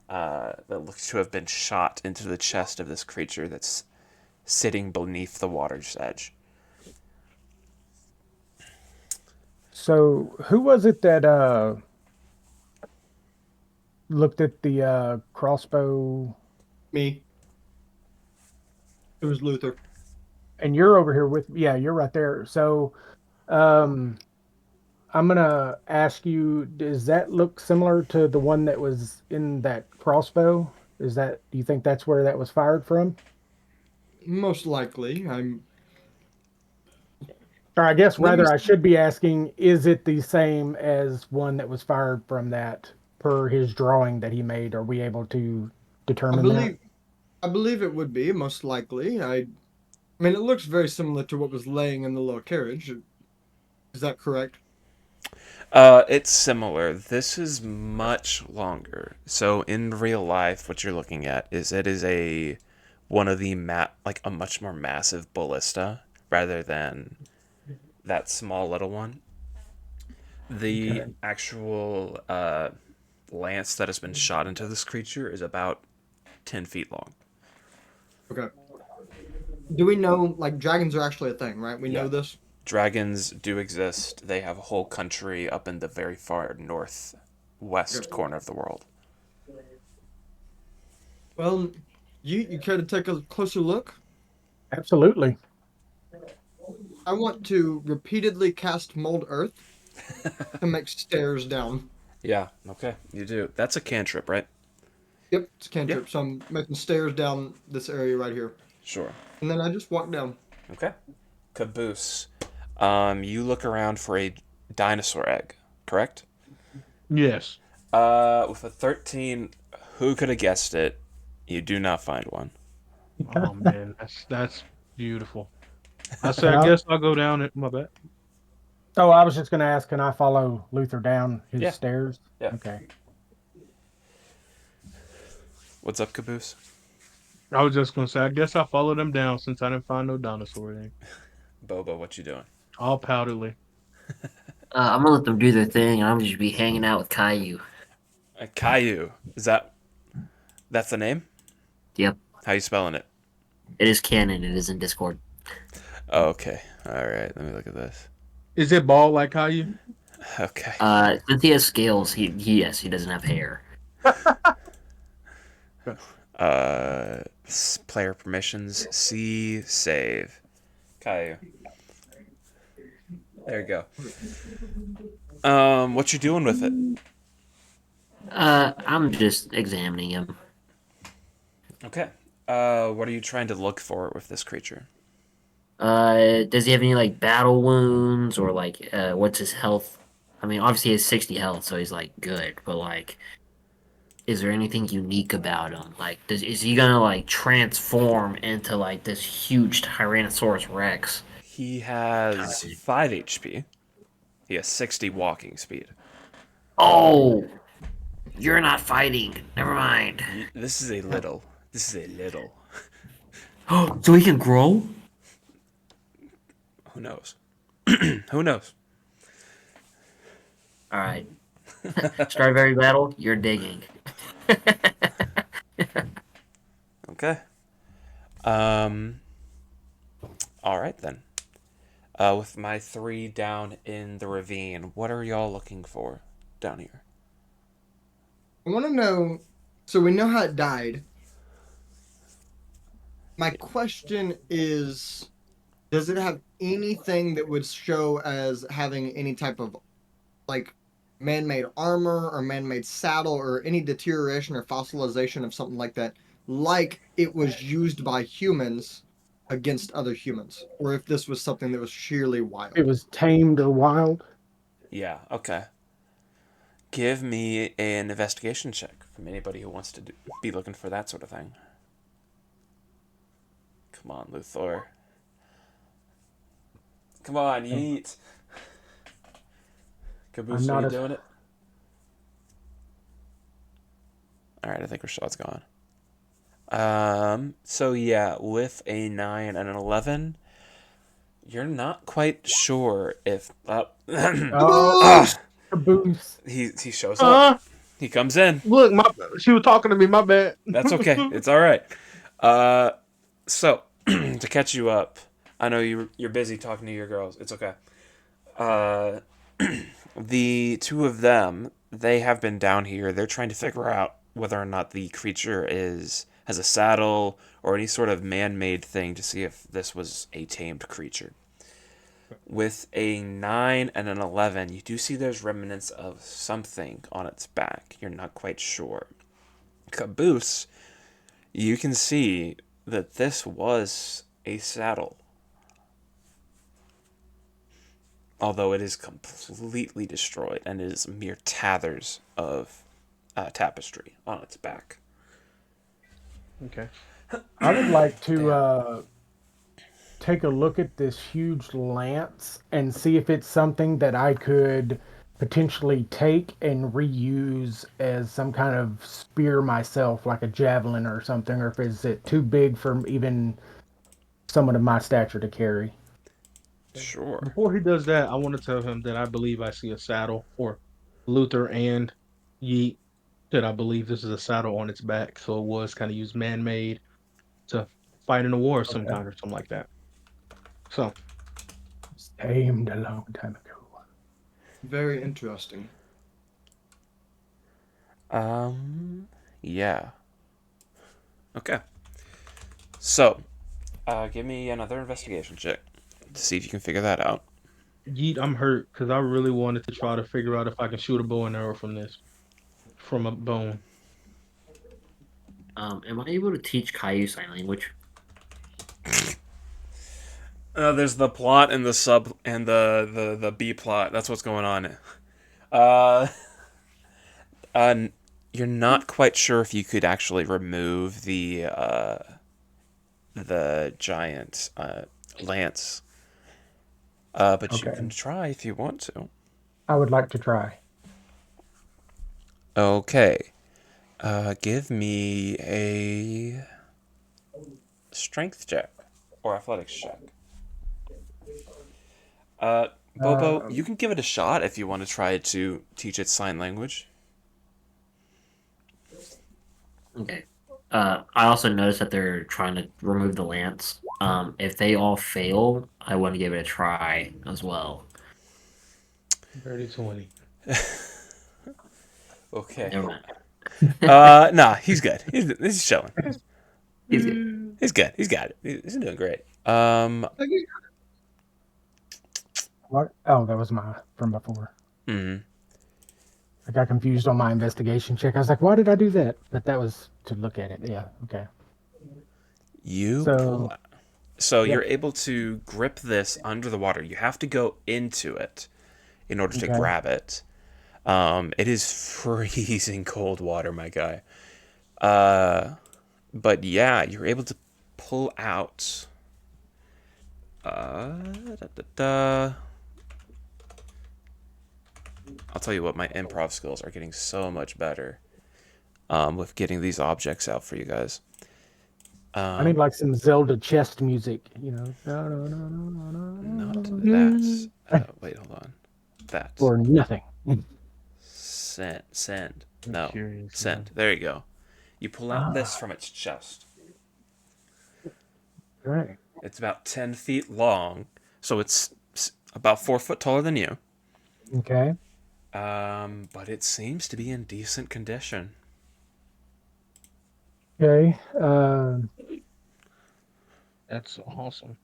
that looks to have been shot into the chest of this creature that's sitting beneath the water's edge. So who was it that looked at the crossbow? Me. It was Luther. And you're over here with you're right there. So um I'm gonna ask you, does that look similar to the one that was in that crossbow? Do you think that's where that was fired from? Most likely. Or I guess Let me. rather I should be asking, is it the same as one that was fired from that per his drawing that he made? Are we able to I determine that? believe. I believe it would be most likely. I mean, it looks very similar to what was laying in the little carriage. Is that correct? It's similar. This is much longer. So in real life, what you're looking at is it is a one of the like a much more massive ballista rather than that small little one. The Okay. actual lance that has been shot into this creature is about 10 feet long. Okay. Do we know, like, dragons are actually a thing, right? We Yeah. know this? Dragons do exist. They have a whole country up in the very far northwest Okay. corner of the world. Well, you care to take a closer look? Absolutely. I want to repeatedly cast Mold Earth to make stairs down. Yeah, okay, you do. That's a cantrip, right? Yep, it's a cantrip. So I'm making stairs down this area right here. Sure. And then I just walk down. Okay. Caboose. You look around for a dinosaur egg, correct? Yes. With a 13, who could have guessed it? You do not find one. Oh man, that's beautiful. I said, And I guess I'll go down it. My bad. I was just going to ask, can I follow Luther down his Yeah. stairs? Yeah. Okay. What's up, Caboose? I was just gonna say, I guess I'll follow them down since I didn't find no dinosaur egg. Bobo, what you doing? All powderly. I'm gonna let them do their thing, and I'm just be hanging out with Caillou. Caillou. That's the name? Yep, How you spelling it? it is canon. It is in Discord. Oh, okay. All right. Let me look at this. Is it bald like Caillou? Okay. Since he has scales, he doesn't have hair. Player permissions. C save. Caillou. There you go. What you doing with it? I'm just examining him. Okay. What are you trying to look for with this creature? Does he have any like battle wounds or like what's his health? I mean, obviously he has 60 health, so he's like good. But like, is there anything unique about him? Like, is he gonna like transform into like this huge Tyrannosaurus Rex? He has 5 HP. He has 60 walking speed. Oh, you're not fighting. Never mind. This is a little. This is a little. Oh, so he can grow? Who knows? Who knows? All right. Start of every battle, you're digging. Okay. All right then. With my 3 down in the ravine, what are y'all looking for down here? I want to know. So we know how it died. My question is, does it have anything that would show as having any type of like man-made armor or man-made saddle or any deterioration or fossilization of something like it was used by humans against other humans, or if this was something that was sheerly wild? It was tamed or wild. Yeah, okay. Give me an investigation check from anybody who wants to be looking for that sort of thing. Come on, Luthor. Come on, yeet. Caboose, are you doing it? Alright, I think Rashad's gone. So yeah, with a 9 and an 11, you're not quite sure if... Oh, caboose. he shows up. He comes in. Look, she was talking to me. My bad. That's okay. It's all right. So to catch you up, I know you're busy talking to your girls. It's okay. The two of them, they have been down here. They're trying to figure out whether or not the creature has a saddle or any sort of man-made thing to see if this was a tamed creature. With a 9 and an 11, you do see there's remnants of something on its back. You're not quite sure. Caboose, you can see that this was a saddle. Although it is completely destroyed and is mere tatters of tapestry on its back. Okay. I would like to take a look at this huge lance and see if it's something that I could potentially take and reuse as some kind of spear myself, like a javelin or something, or if is it too big for even someone of my stature to carry. Sure. Before he does that, I want to tell him that I believe I see a saddle, or Luther and Yeet, that I believe this is a saddle on its back. So it was kind of used man-made to fight in a war of some Okay. kind or something like that. So It's tamed a long time ago. Very interesting. Yeah. Okay. So, give me another investigation check to see if you can figure that out. Yeet, I'm hurt because I really wanted to try to figure out if I can shoot a bow and arrow from a bone. Am I able to teach Caillou sign language? There's the plot and the sub and the B plot. That's what's going on. Uh, you're not quite sure if you could actually remove the giant lance. But you Okay. can try if you want to. I would like to try. Okay. Give me a strength check or athletics check. Bobo, you can give it a shot if you want to try to teach it sign language. Okay. I also noticed that they're trying to remove the lance. If they all fail, I want to give it a try as well. 30-20. Okay. Never mind. Nah, he's good. He's chilling. He's good. He's good. He's got it. He's doing great. What? Oh, that was my from before. Mm, I got confused on my investigation check. I was like, why did I do that? But that was to look at it. Yeah. Okay. you So- pull. So yeah. you're able to grip this under the water. You have to go into it in order to Okay. grab it. It is freezing cold water, my guy. But yeah, you're able to pull out. I'll tell you what, my improv skills are getting so much better with getting these objects out for you guys. I need like some Zelda chest music, you know. Not that. Wait, hold on. That. Or nothing. Send. I'm No. curious now. Send. There you go. You pull out this from its chest. Right. It's about 10 feet long, so it's about 4 foot taller than you. Okay. But it seems to be in decent condition. Okay. That's awesome.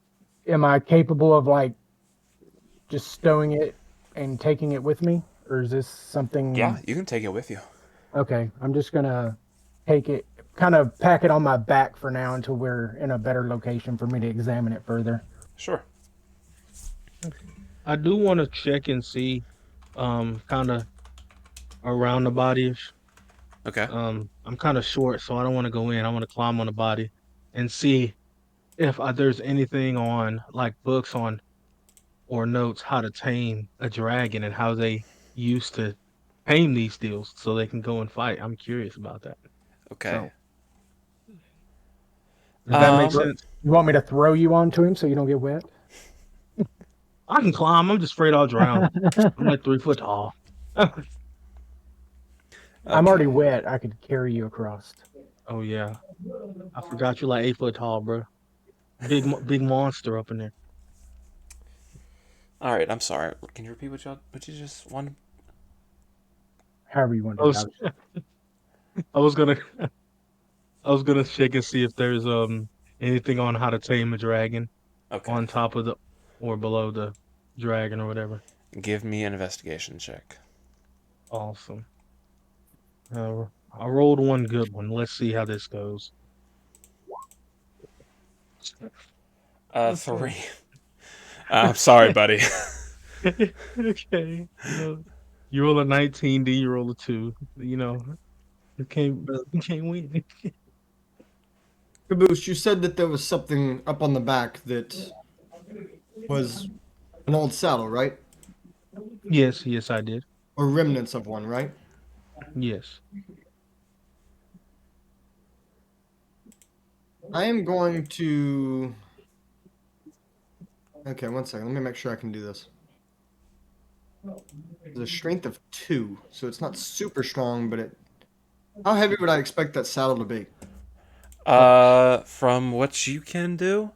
Am I capable of like just stowing it and taking it with me, or is this something? Yeah, you can take it with you. Okay, I'm just gonna take it, kind of pack it on my back for now until we're in a better location for me to examine it further. Sure. I do want to check and see, kind of around the body. Okay. I'm kind of short, so I don't want to go in. I want to climb on the body and see if there's anything on, like books on or notes, how to tame a dragon and how they used to tame these deals so they can go and fight. I'm curious about that. Okay. So, does that make Um, sense? You want me to throw you onto him so you don't get wet? I can climb. I'm just afraid I'll drown. I'm like 3 foot tall. I'm already okay. wet. I could carry you across. Oh yeah, I forgot you're like 8 foot tall, bro. Big monster up in there. All right. I'm sorry. Can you repeat what you just wanted? However you want I to do was it. I was gonna I was gonna check and see if there's anything on how to tame a dragon Okay. on top of the or below the dragon or whatever. Give me an investigation check. Awesome. I rolled one good one. Let's see how this goes. Okay. 3. I'm sorry, buddy. Okay. You roll a 19, then you roll a 2. You can't win. Caboose, you said that there was something up on the back that was an old saddle, right? Yes, I did. Or remnants of one, right? Yes. I am going to. Okay, one second. Let me make sure I can do this. There's a strength of 2, so it's not super strong, but it. How heavy would I expect that saddle to be? From what you can do,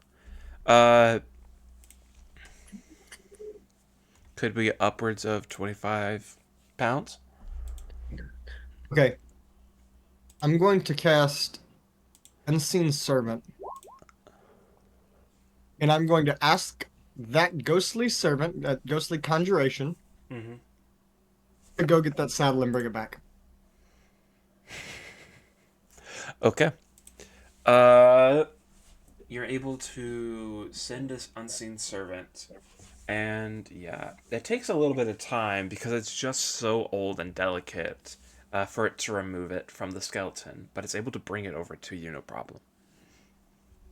uh, could be upwards of 25 pounds. Okay. I'm going to cast Unseen Servant. And I'm going to ask that ghostly servant, that ghostly conjuration, Mm-hmm. to go get that saddle and bring it back. Okay. You're able to send this unseen servant, and yeah, it takes a little bit of time because it's just so old and delicate for it to remove it from the skeleton, but it's able to bring it over to you, no problem.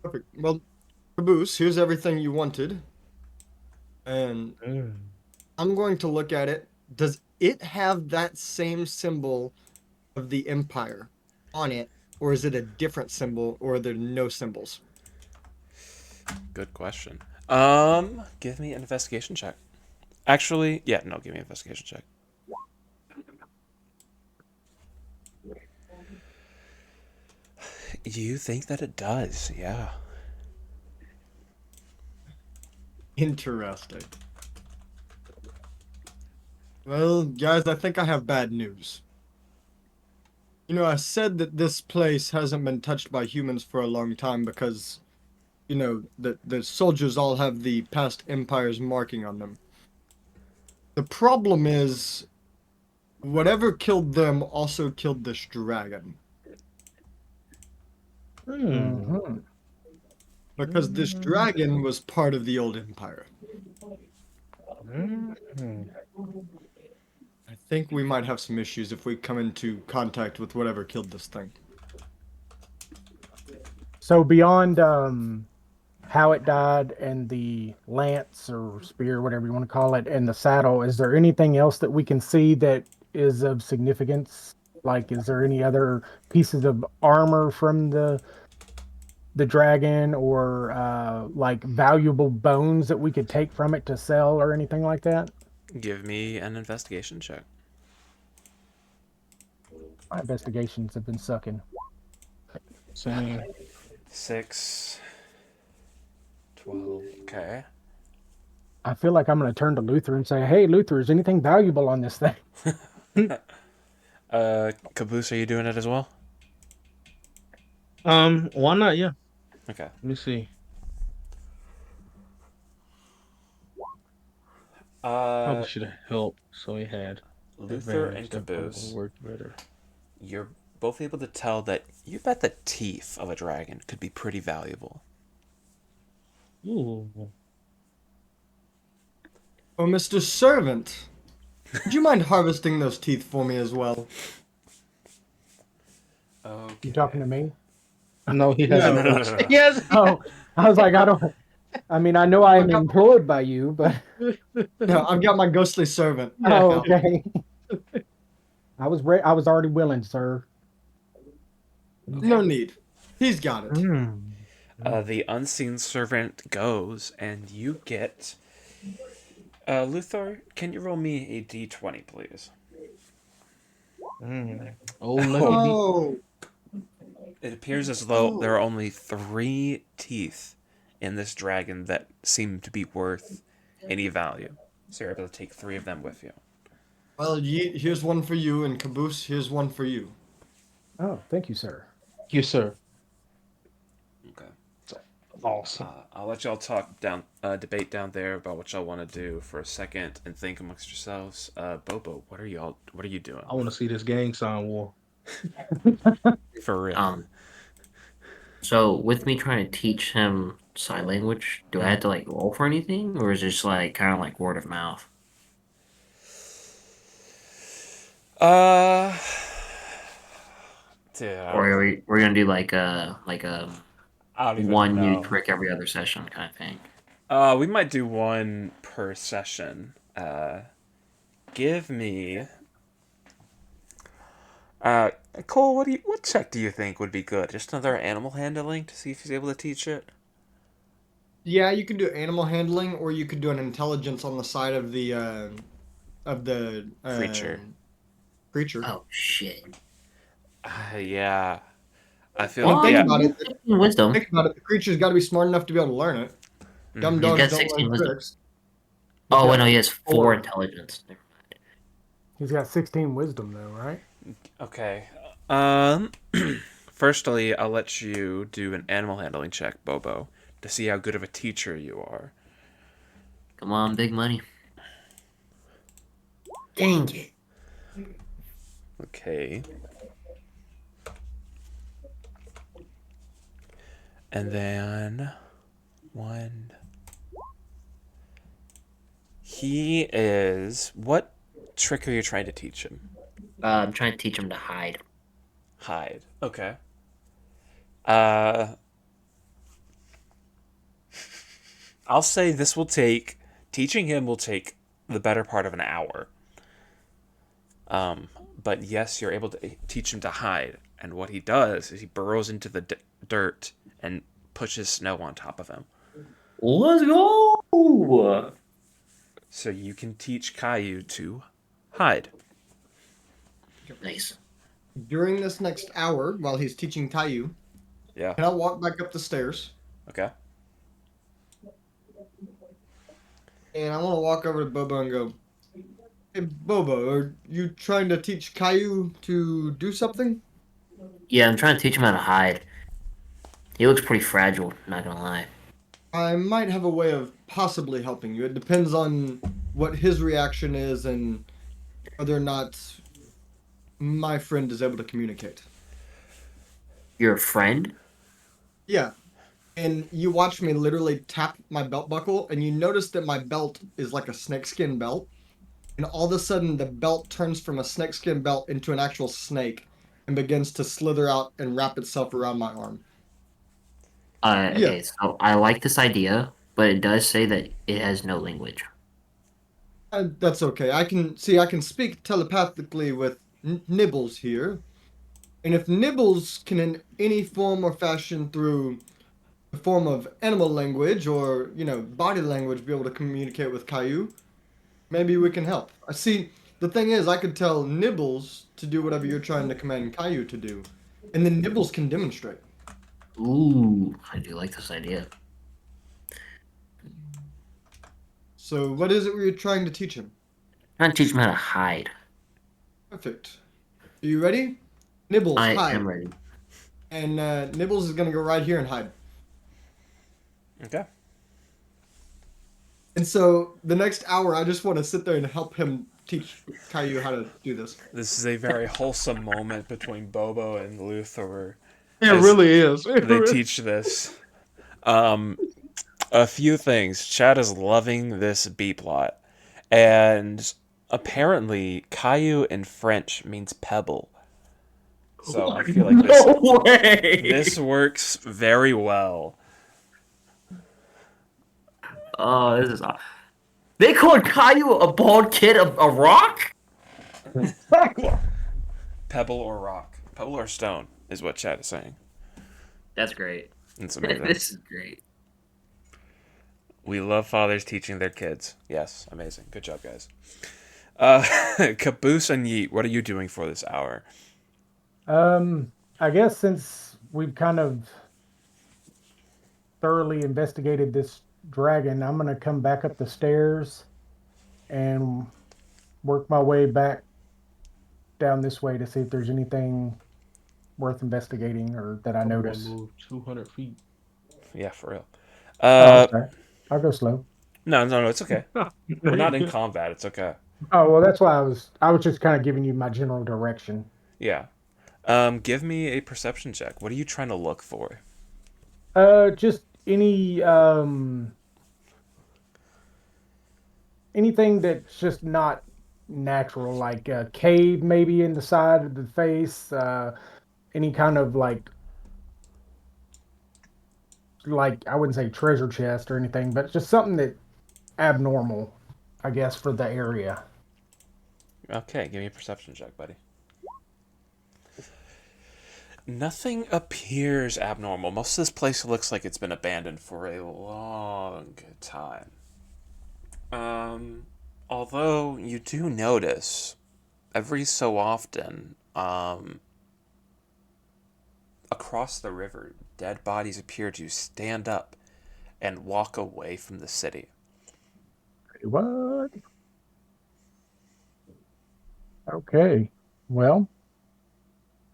Perfect. Well, Caboose, here's everything you wanted. And Mm. I'm going to look at it. Does it have that same symbol of the Empire on it? Or is it a different symbol? Or are there no symbols? Good question. Give me an investigation check. Actually, yeah, no, give me an investigation check. You think that it does, yeah. Interesting. Well, guys, I think I have bad news. You know, I said that this place hasn't been touched by humans for a long time because, you know, the soldiers all have the past empires marking on them. The problem is, whatever killed them also killed this dragon. Hmm. Mm-hmm. Because this dragon was part of the old empire. Mhm. I think we might have some issues if we come into contact with whatever killed this thing. So beyond how it died and the lance or spear, whatever you want to call it, and the saddle, is there anything else that we can see that is of significance? Like, is there any other pieces of armor from the the dragon or like valuable bones that we could take from it to sell or anything like that? Give me an investigation check. My investigations have been sucking. Same. 6, 12. Okay. I feel like I'm going to turn to Luther and say, "Hey, Luther, is anything valuable on this thing?" Caboose, are you doing it as well? Why not? Yeah. Okay. Let me see. Probably should have helped. So he had Luther advantage. and That probably Caboose, worked better. you're both able to tell that you bet the teeth of a dragon could be pretty valuable. Ooh. Oh, Mr. Servant, would you mind harvesting those teeth for me as well? Okay. You talking to me? No, he has No. a question. Yes. Oh, I was like, I mean, I know I am employed by you, but No, I've got my ghostly servant. oh, okay. I was already willing, sir. No need. He's got it. The unseen servant goes, and you get. Luthor, can you roll me a d20, please? Oh, lucky Oh, It appears as though there are only 3 teeth in this dragon that seem to be worth any value. So you're able to take 3 of them with you. well, here's one for you, and Caboose, here's one for you. Oh, thank you, sir. you, sir. Okay. Awesome. I'll let y'all debate down there about what y'all want to do for a second and think amongst yourselves. Bobo, what are you doing? I want to see this gang sign war. For real. So with me trying to teach him sign language, do I have to like roll for anything, or is it just like kind of like word of mouth? Dude, Or we're gonna do like a I don't even one new know. trick every other session kind of thing? We might do one per session. Give me. Cole, what check do you think would be good? Just another animal handling to see if he's able to teach it. Yeah, you could do animal handling, or you could do an intelligence on the side of the Creature. creature. Oh shit! Yeah. I feel Well, think yeah. about it. Wisdom. Think about it. The creature's got to be smart enough to be able to learn it. Dumb Mhm. He's dogs got don't 16 learn wisdom. tricks. Oh, got wait, no, he has 4 4. intelligence. Never mind. He's got 16 wisdom, though, right? Okay. Firstly, I'll let you do an animal handling check, Bobo, to see how good of a teacher you are. Come on, big money. Dang it. Okay. And then one. He is. What trick are you trying to teach him? I'm trying to teach him to hide. Hide. Okay. I'll say this will take. Teaching him will take the better part of an hour. But yes, you're able to teach him to hide. And what he does is he burrows into the dirt and pushes snow on top of him. Let's go! So you can teach Caillou to hide. Nice. During this next hour, while he's teaching Caillou, Yeah. can I walk back up the stairs? Okay. And I want to walk over to Bobo and go, "Hey, Bobo, are you trying to teach Caillou to do something?" Yeah, I'm trying to teach him how to hide. He looks pretty fragile, not gonna lie. I might have a way of possibly helping you. It depends on what his reaction is and whether or not my friend is able to communicate. Your friend? Yeah. And you watch me literally tap my belt buckle, and you notice that my belt is like a snakeskin belt. And all of a sudden, the belt turns from a snakeskin belt into an actual snake and begins to slither out and wrap itself around my arm. Okay, so I like this idea, but it does say that it has no language. That's okay. I can speak telepathically with Nibbles here. And if Nibbles can in any form or fashion through a form of animal language or, body language, be able to communicate with Caillou, maybe we can help. I see. The thing is, I could tell Nibbles to do whatever you're trying to command Caillou to do, and then Nibbles can demonstrate. Ooh, I do like this idea. So, what is it you're trying to teach him? I'm trying to teach him how to hide. Perfect. Are you ready? Nibbles, I hide. am ready. And Nibbles is gonna go right here and hide. Okay. And so the next hour, I just want to sit there and help him teach Caillou how to do this. This is a very wholesome moment between Bobo and Luthor. It As really is. They teach this. A few things. Chad is loving this B plot. And apparently, Caillou in French means pebble. So I feel like this works very well. Oh, this is awesome. They called Caillou a bald kid of a rock? Pebble or rock. Pebble or stone is what Chad is saying. That's great. It's amazing. This is great. We love fathers teaching their kids. Yes, amazing. Good job, guys. Caboose and Yeet, what are you doing for this hour? I guess since we've kind of thoroughly investigated this dragon, I'm gonna come back up the stairs and work my way back down this way to see if there's anything worth investigating or that I notice. Move 200 feet. Yeah, for real. Okay. I'll go slow. No, it's okay. We're not in combat. It's okay. Oh well, that's why I was just kind of giving you my general direction. Yeah. Give me a perception check. What are you trying to look for? Just anything that's just not natural, like a cave maybe in the side of the face, any kind of like I wouldn't say treasure chest or anything, but just something that abnormal, I guess, for the area. Okay, give me a perception check, buddy. Nothing appears abnormal. Most of this place looks like it's been abandoned for a long time. Although you do notice every so often, across the river, dead bodies appear to stand up and walk away from the city. What? Okay. Well,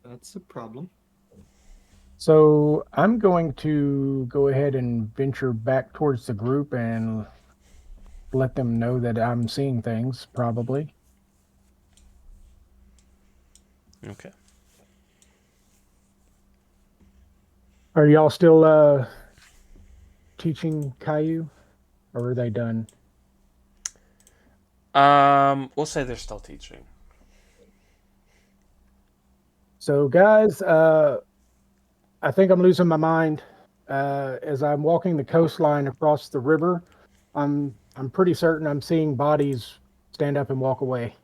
That's a problem. so I'm going to go ahead and venture back towards the group and let them know that I'm seeing things, probably. Okay. Are y'all still teaching Caillou, or are they done? We'll say they're still teaching. So, guys, I think I'm losing my mind. As I'm walking the coastline across the river, I'm pretty certain I'm seeing bodies stand up and walk away.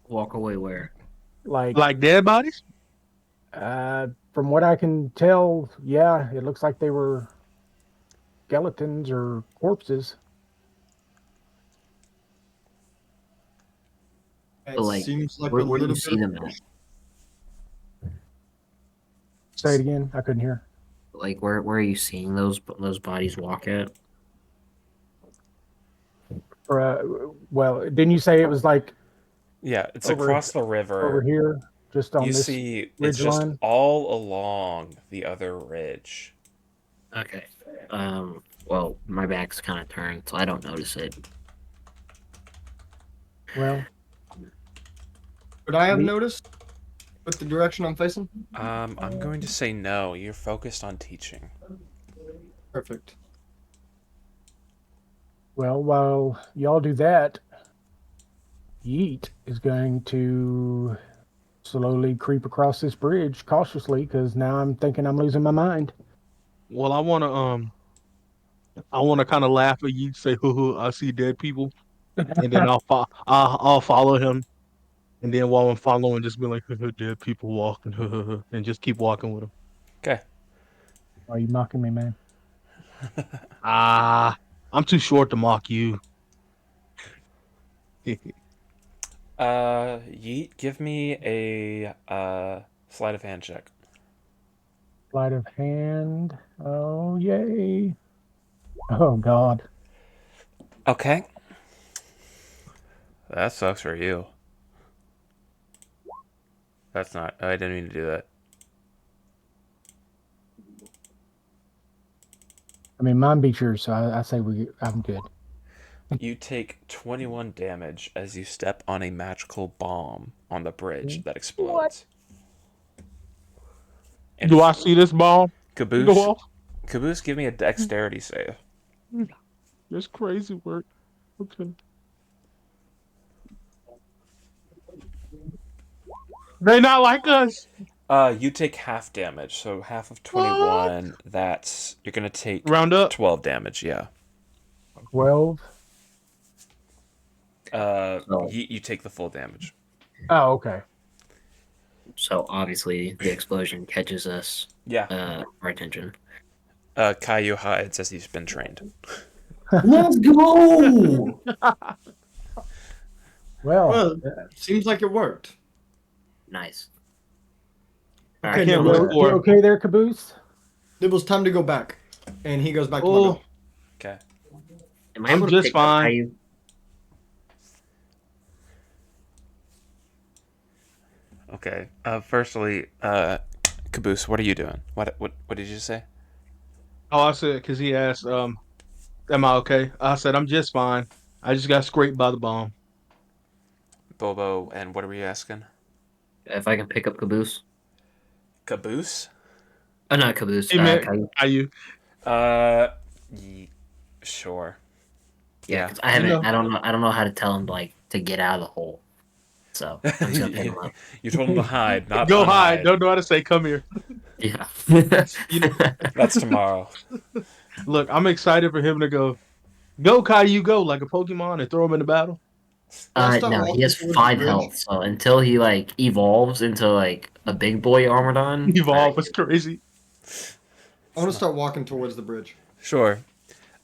Walk away where? Like dead bodies? From what I can tell, yeah, it looks like they were skeletons or corpses. It Like, seems like where a do you little see bit. them at? Say it again. I couldn't hear. Like, where are you seeing those bodies walk at? Well, didn't you say it was like Yeah, it's Over- across the river. over here, just on You this see, it's ridge just line? all along the other ridge. Okay. Well, my back's kind of turned, so I don't notice it. Well, Would I have Me- noticed with the direction I'm facing? I'm going to say no. You're focused on teaching. Perfect. well, while y'all do that, Yeet is going to slowly creep across this bridge cautiously because now I'm thinking I'm losing my mind. Well, I wanna kind of laugh at you, say, "Hoo hoo, I see dead people," and then I'll follow him, and then while I'm following, just be like, "Hoo hoo, dead people walking," hoo hoo hoo, and just keep walking with him. Okay. Why are you mocking me, man? I'm too short to mock you. Yeet, give me a sleight of hand check. Sleight of hand. Oh, yay. Oh, God. Okay. That sucks for you. That's not. I didn't mean to do that. I mean, mine beats yours, so I say I'm good. You take 21 damage as you step on a magical bomb on the bridge that explodes. And Do I see this ball go Caboose, off? Caboose, give me a dexterity save. That's crazy work. Okay. They not like us. You take half damage, so half of What? 21. That's you're gonna take Round up. 12 damage. Yeah. 12. So, You take the full damage. Oh, okay. so obviously the explosion catches us, Yeah. our attention. Caillou hides as he's been trained. Let's go! Well, seems like it worked. Nice. I Alright, can't no, wait You for. okay there, Caboose? It was time to go back, and he goes back to my Oh, mill. Okay. am I I'm able to just pick up fine. Caillou? Okay. Firstly, Caboose, what are you doing? What did you say? Oh, I said because he asked, "Am I okay?" I said, "I'm just fine. I just got scraped by the bomb." Bobo, and what are we asking? If I can pick up Caboose. Caboose? Oh, not Caboose. Hey man, Caillou. are you? Uh, sure. Yeah, Yeah. because I You haven't. know, I don't know how to tell him like to get out of the hole. So I'm just gonna pick him up. You told him to hide, not go hide. unhide. Don't know how to say, "Come here." Yeah. You know, That's tomorrow. look, I'm excited for him to go, Caillou, go like a Pokemon and throw him in the battle. So I start No, he walking has towards the 5 bridge. health. So until he like evolves into like a big boy Armadon, Evolve was crazy. I want to start walking towards the bridge. Sure.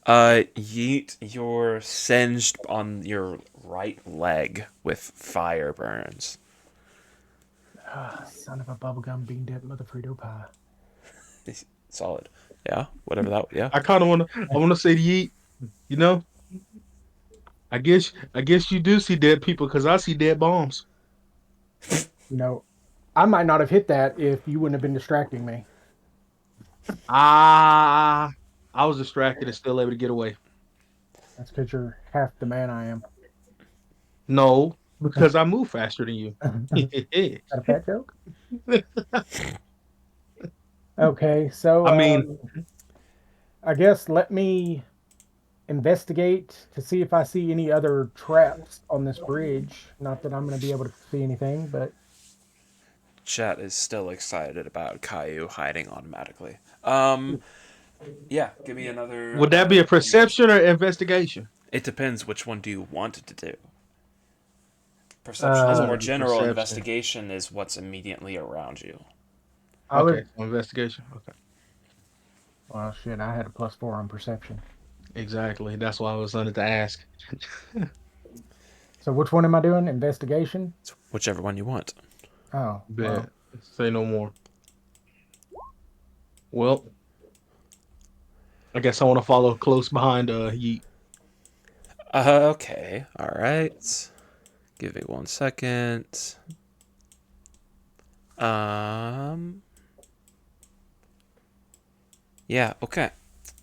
Yeet, you're singed on your right leg with fire burns. Son of a bubblegum bean dip mother Frito pie. Solid. Yeah, whatever that. Yeah. I kind of want to say to Yeet, you know, I guess you do see dead people because I see dead bombs. You know, I might not have hit that if you wouldn't have been distracting me. Ah, I was distracted and still able to get away. That's because you're half the man I am. No, because I move faster than you. That a fat joke? Okay, so I mean, I guess let me investigate to see if I see any other traps on this bridge. Not that I'm going to be able to see anything, but Chat is still excited about Caillou hiding automatically. Yeah, give me another. would that be a perception or investigation? It depends which one do you want to do. Perception is I uh, more want to do general. perception. Investigation is what's immediately around you. I Okay, would. so investigation. Okay, Well, shit, I had a +4 on perception. exactly. That's why I was wanted to ask. So which one am I doing? Investigation? It's whichever one you want. Oh, well. Bet. Say no more. Well, I guess I want to follow close behind Yeet. Okay. All right. Give it 1 second. Yeah. Okay.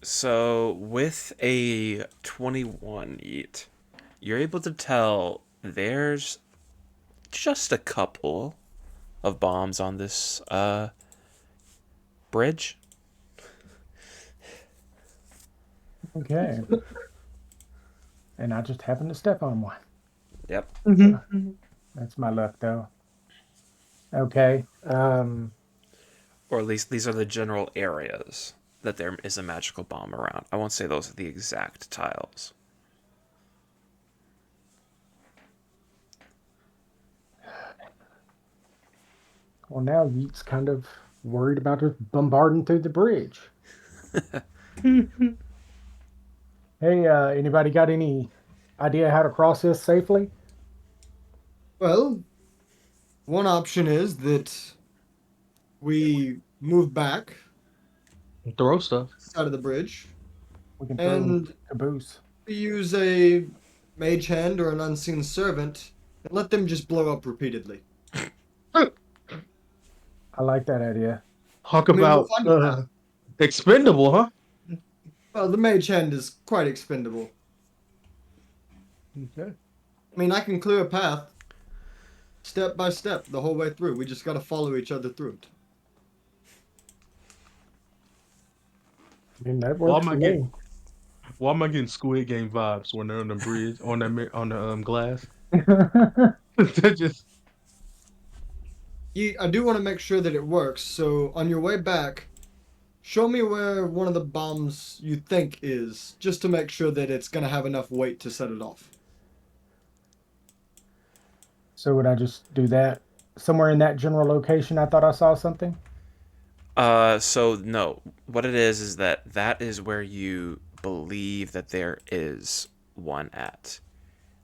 So with a 21 Yeet, you're able to tell there's just a couple of bombs on this bridge. Okay. And I just happened to step on one. Yep. That's my luck, though. Okay. Or at least these are the general areas that there is a magical bomb around. I won't say those are the exact tiles. Well, now Yeet's kind of worried about us bombarding through the bridge. Hey, anybody got any idea how to cross this safely? Well, one option is that we move back Throw stuff. side of the bridge We can throw and caboose. use a mage hand or an unseen servant and let them just blow up repeatedly. I like that idea. Talk I mean, we'll about find a path. expendable, huh? Well, the mage hand is quite expendable. Okay. I mean, I can clear a path step by step the whole way through. We just got to follow each other through it. I mean, that Why works am for I me. getting Why am I getting Squid Game vibes when they're on the bridge on the glass? That just I do want to make sure that it works. So on your way back, show me where one of the bombs you think is, just to make sure that it's gonna have enough weight to set it off. So would I just do that somewhere in that general location? I thought I saw something. So no, what it is that is where you believe that there is one at.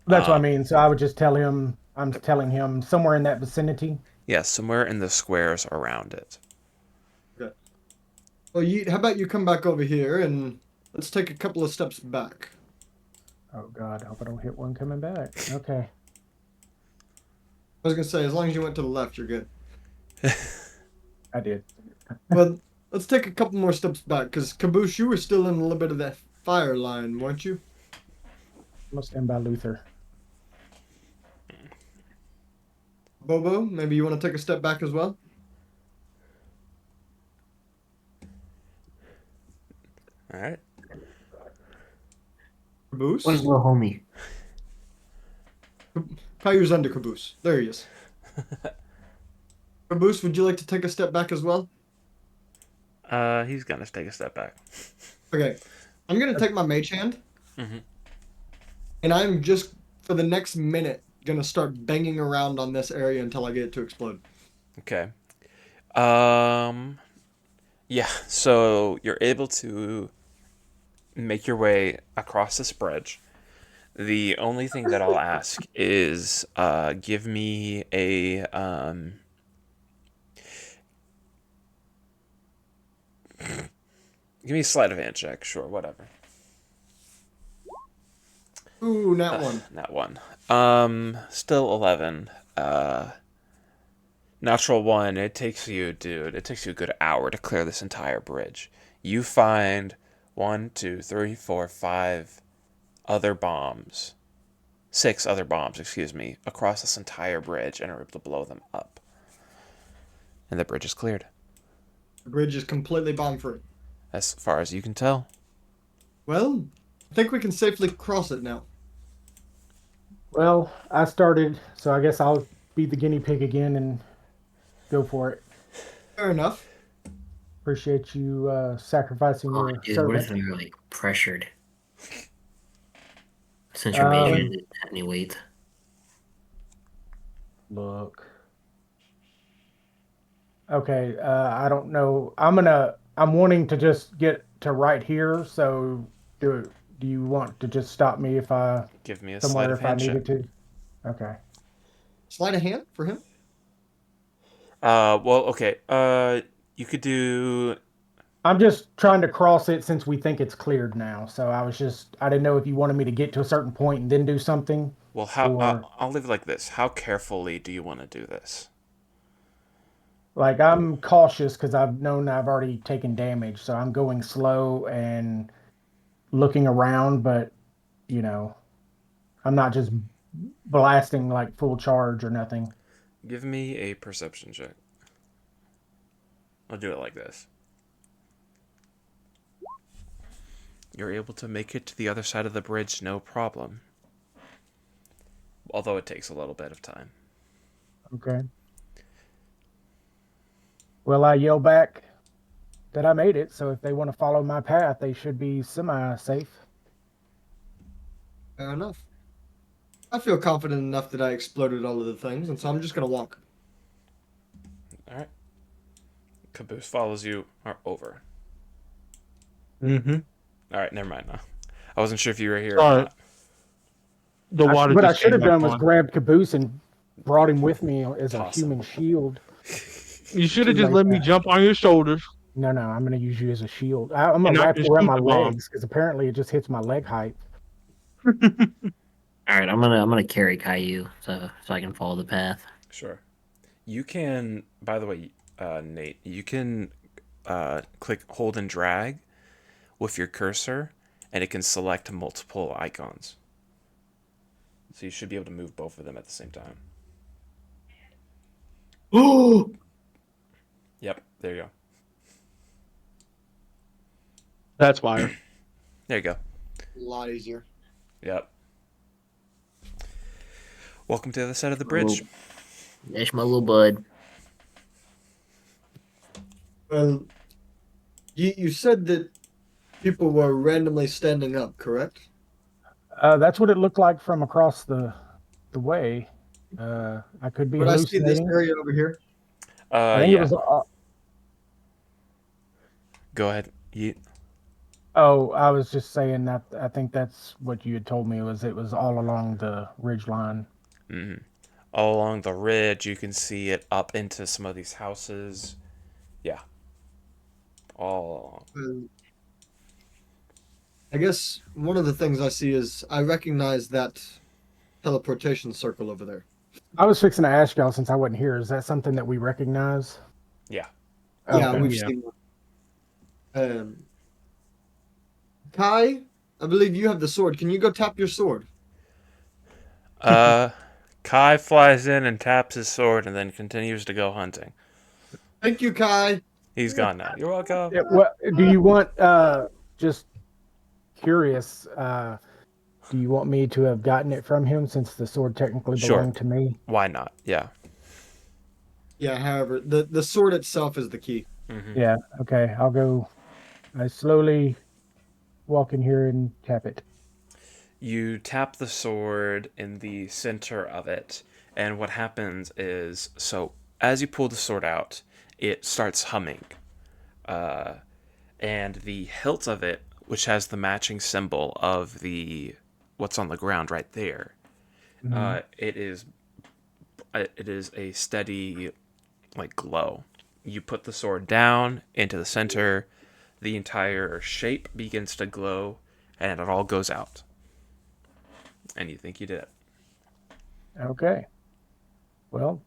That's what I mean. So I would just tell him. I'm telling him somewhere in that vicinity. Yeah, somewhere in the squares around it. Okay. Well, how about you come back over here and let's take a couple of steps back. Oh God, I hope I don't hit one coming back. Okay. I was gonna say, as long as you went to the left, you're good. I did. Well, let's take a couple more steps back, because Caboose, you were still in a little bit of that fire line, weren't you? I'm gonna stand by Luther. Bobo, maybe you want to take a step back as well? All right. Caboose? Where's little homie? Kayu's under Caboose. There he is. Caboose, would you like to take a step back as well? He's gonna take a step back. Okay. I'm going to take my mage hand, Mhm. and I'm just, for the next minute, going to start banging around on this area until I get it to explode. Okay. Yeah, so you're able to make your way across this bridge. The only thing that I'll ask is give me a give me a sleight of hand check, sure, whatever. Ooh, not one. Not one. Still 11. Natural one, it takes you a good hour to clear this entire bridge. You find 1, 2, 3, 4, 5 other bombs. 6 other bombs, excuse me, across this entire bridge and are able to blow them up. And the bridge is cleared. The bridge is completely bomb free. As far as you can tell. Well, I think we can safely cross it now. Well, I started, so I guess I'll be the guinea pig again and go for it. Fair enough. Appreciate you sacrificing Oh, your dude, what if servant. we were like pressured? Since your mage Um, hand didn't have any weight. Look. Okay, I don't know. I'm wanting to just get to right here, so do you want to just stop me if I Give me a sleight somewhere of if I hand needed check. to? Okay. Sleight of hand for him? Well, okay. You could do. I'm just trying to cross it since we think it's cleared now. So I didn't know if you wanted me to get to a certain point and then do something. Well, how? Or I'll leave it like this. How carefully do you want to do this? like I'm cautious because I've known I've already taken damage, so I'm going slow and looking around, but you know, I'm not just blasting like full charge or nothing. Give me a perception check. I'll do it like this. You're able to make it to the other side of the bridge, no problem. Although it takes a little bit of time. Okay. Well, I yell back that I made it, so if they want to follow my path, they should be semi-safe. Fair enough. I feel confident enough that I exploded all of the things, and so I'm just gonna walk. Alright. Caboose follows you over. Mm-hmm. All right, never mind. Now, I wasn't sure if you were here or Sorry, not. the water What I just should came have back done was on. grabbed Caboose and brought him with me as a Toss him. human shield. You should Too have just late let me now. jump on your shoulders No, I'm going to use you as a shield. I'm going and to not wrap it just around shoot my the bomb. legs because apparently it just hits my leg height. All right, I'm gonna carry Caillou so I can follow the path. Sure. You can, by the way, Nate, you can click hold and drag with your cursor, and it can select multiple icons. So you should be able to move both of them at the same time. Oh, Yep, there you go. That's fire. There you go. a lot easier. Yep. Welcome to the other side of the bridge. That's my little bud. Well, you said that people were randomly standing up, correct? That's what it looked like from across the way. I could be Would I see this hallucinating. area over here? I think it Yeah. was. Go ahead. Yeet. Oh, I was just saying that I think that's what you had told me it was all along the ridge line. Mm-hmm. All along the ridge, you can see it up into some of these houses. Yeah. All along. I guess one of the things I see is I recognize that teleportation circle over there. I was fixing to ask y'all since I wasn't here. Is that something that we recognize? Yeah. Yeah, Okay. we've Yeah. seen that. Kai, I believe you have the sword. Can you go tap your sword? Kai flies in and taps his sword and then continues to go hunting. Thank you, Kai. He's gone now. You're welcome. Yeah, what do you want? Just curious. Do you want me to have gotten it from him since the sword technically Sure. belonged to me? Why not? Yeah. Yeah, however, the sword itself is the key. Mm-hmm. Yeah. Okay. I'll go. I slowly walk in here and tap it. You tap the sword in the center of it, and what happens is, so as you pull the sword out, it starts humming. And the hilt of it, which has the matching symbol of the what's on the ground right there, it is a steady like glow. You put the sword down into the center, the entire shape begins to glow, and it all goes out. And you think you did it. Okay. Well,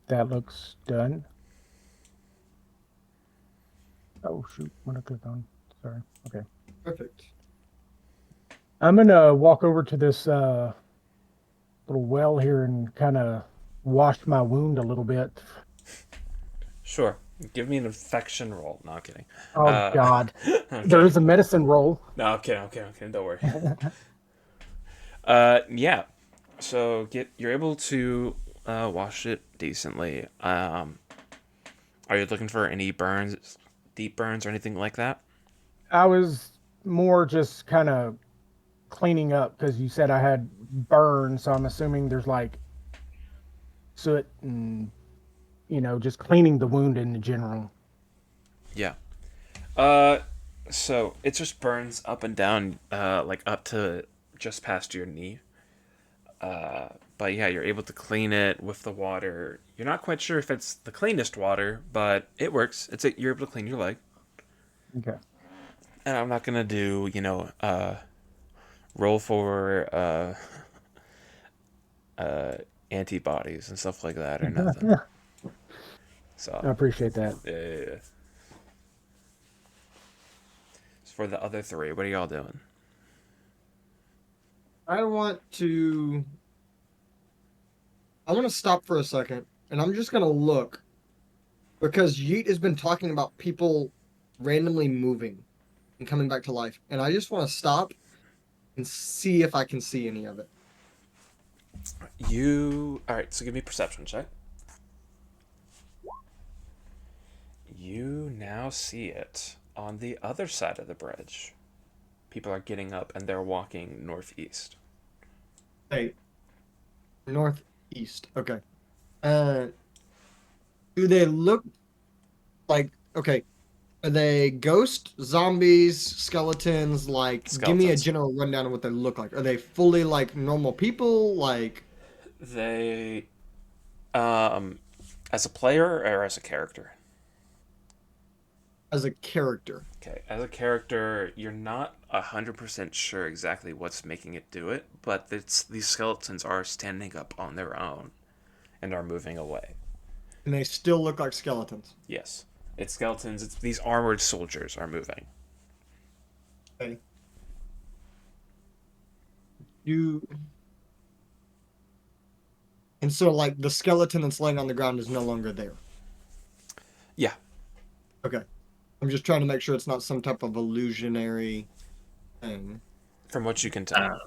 that looks done. Oh shoot! What I click on? Sorry. Okay. Perfect. I'm gonna walk over to this little well here and kind of wash my wound a little bit. Sure. Give me an infection roll. No, I'm kidding. Oh God! I'm There kidding. is a medicine roll. No, I'm kidding. I'm kidding. Don't worry. Yeah. So you're able to wash it decently. Are you looking for any burns, deep burns, or anything like that? I was more just kind of cleaning up because you said I had burns, so I'm assuming there's like soot and just cleaning the wound in general. Yeah. So it just burns up and down, like up to just past your knee. But yeah, you're able to clean it with the water. You're not quite sure if it's the cleanest water, but it works. You're able to clean your leg. Okay. And I'm not gonna do, roll for antibodies and stuff like that or nothing. I So appreciate that. yeah. For the other three, what are y'all doing? I want to stop for a second, and I'm just gonna look because Yeet has been talking about people randomly moving and coming back to life, and I just want to stop and see if I can see any of it. All right, so give me a perception check. You now see it on the other side of the bridge. People are getting up and they're walking northeast. Hey, northeast. Okay. Do they look like okay? Are they ghost, zombies, skeletons? Like, give me a Skeletons. general rundown of what they look like. Are they fully like normal people? Like, They, as a player or as a character? as a character? Okay, as a character, you're not 100% sure exactly what's making it do it, but these skeletons are standing up on their own and are moving away. And they still look like skeletons. Yes. It's skeletons, these armored soldiers are moving. Okay. You. And so, like, the skeleton that's laying on the ground is no longer there. Yeah. Okay. I'm just trying to make sure it's not some type of illusionary thing. From what you can tell.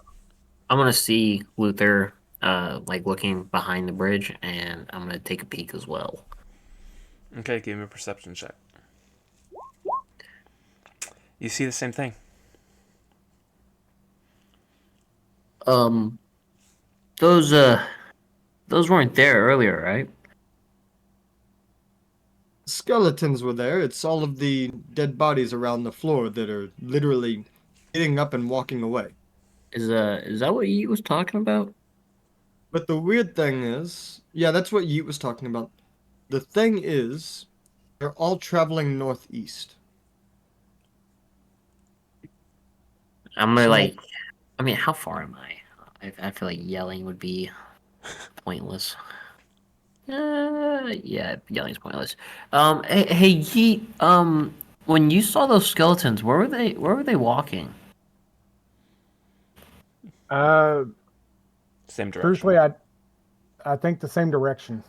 I'm gonna see Luther, like looking behind the bridge, and I'm gonna take a peek as well. Okay, give me a perception check. You see the same thing. Um, those weren't there earlier, right? Skeletons were there. It's all of the dead bodies around the floor that are literally getting up and walking away. Is that what Yeet was talking about? But the weird thing is, yeah, that's what Yeet was talking about. The thing is, they're all traveling northeast. I'm gonna So, like, I mean, how far am I? I feel like yelling would be pointless. Yeah, yelling's pointless. Hey, Yeet. When you saw those skeletons, where were they? Where were they walking? Same direction. Truthfully, I think the same direction.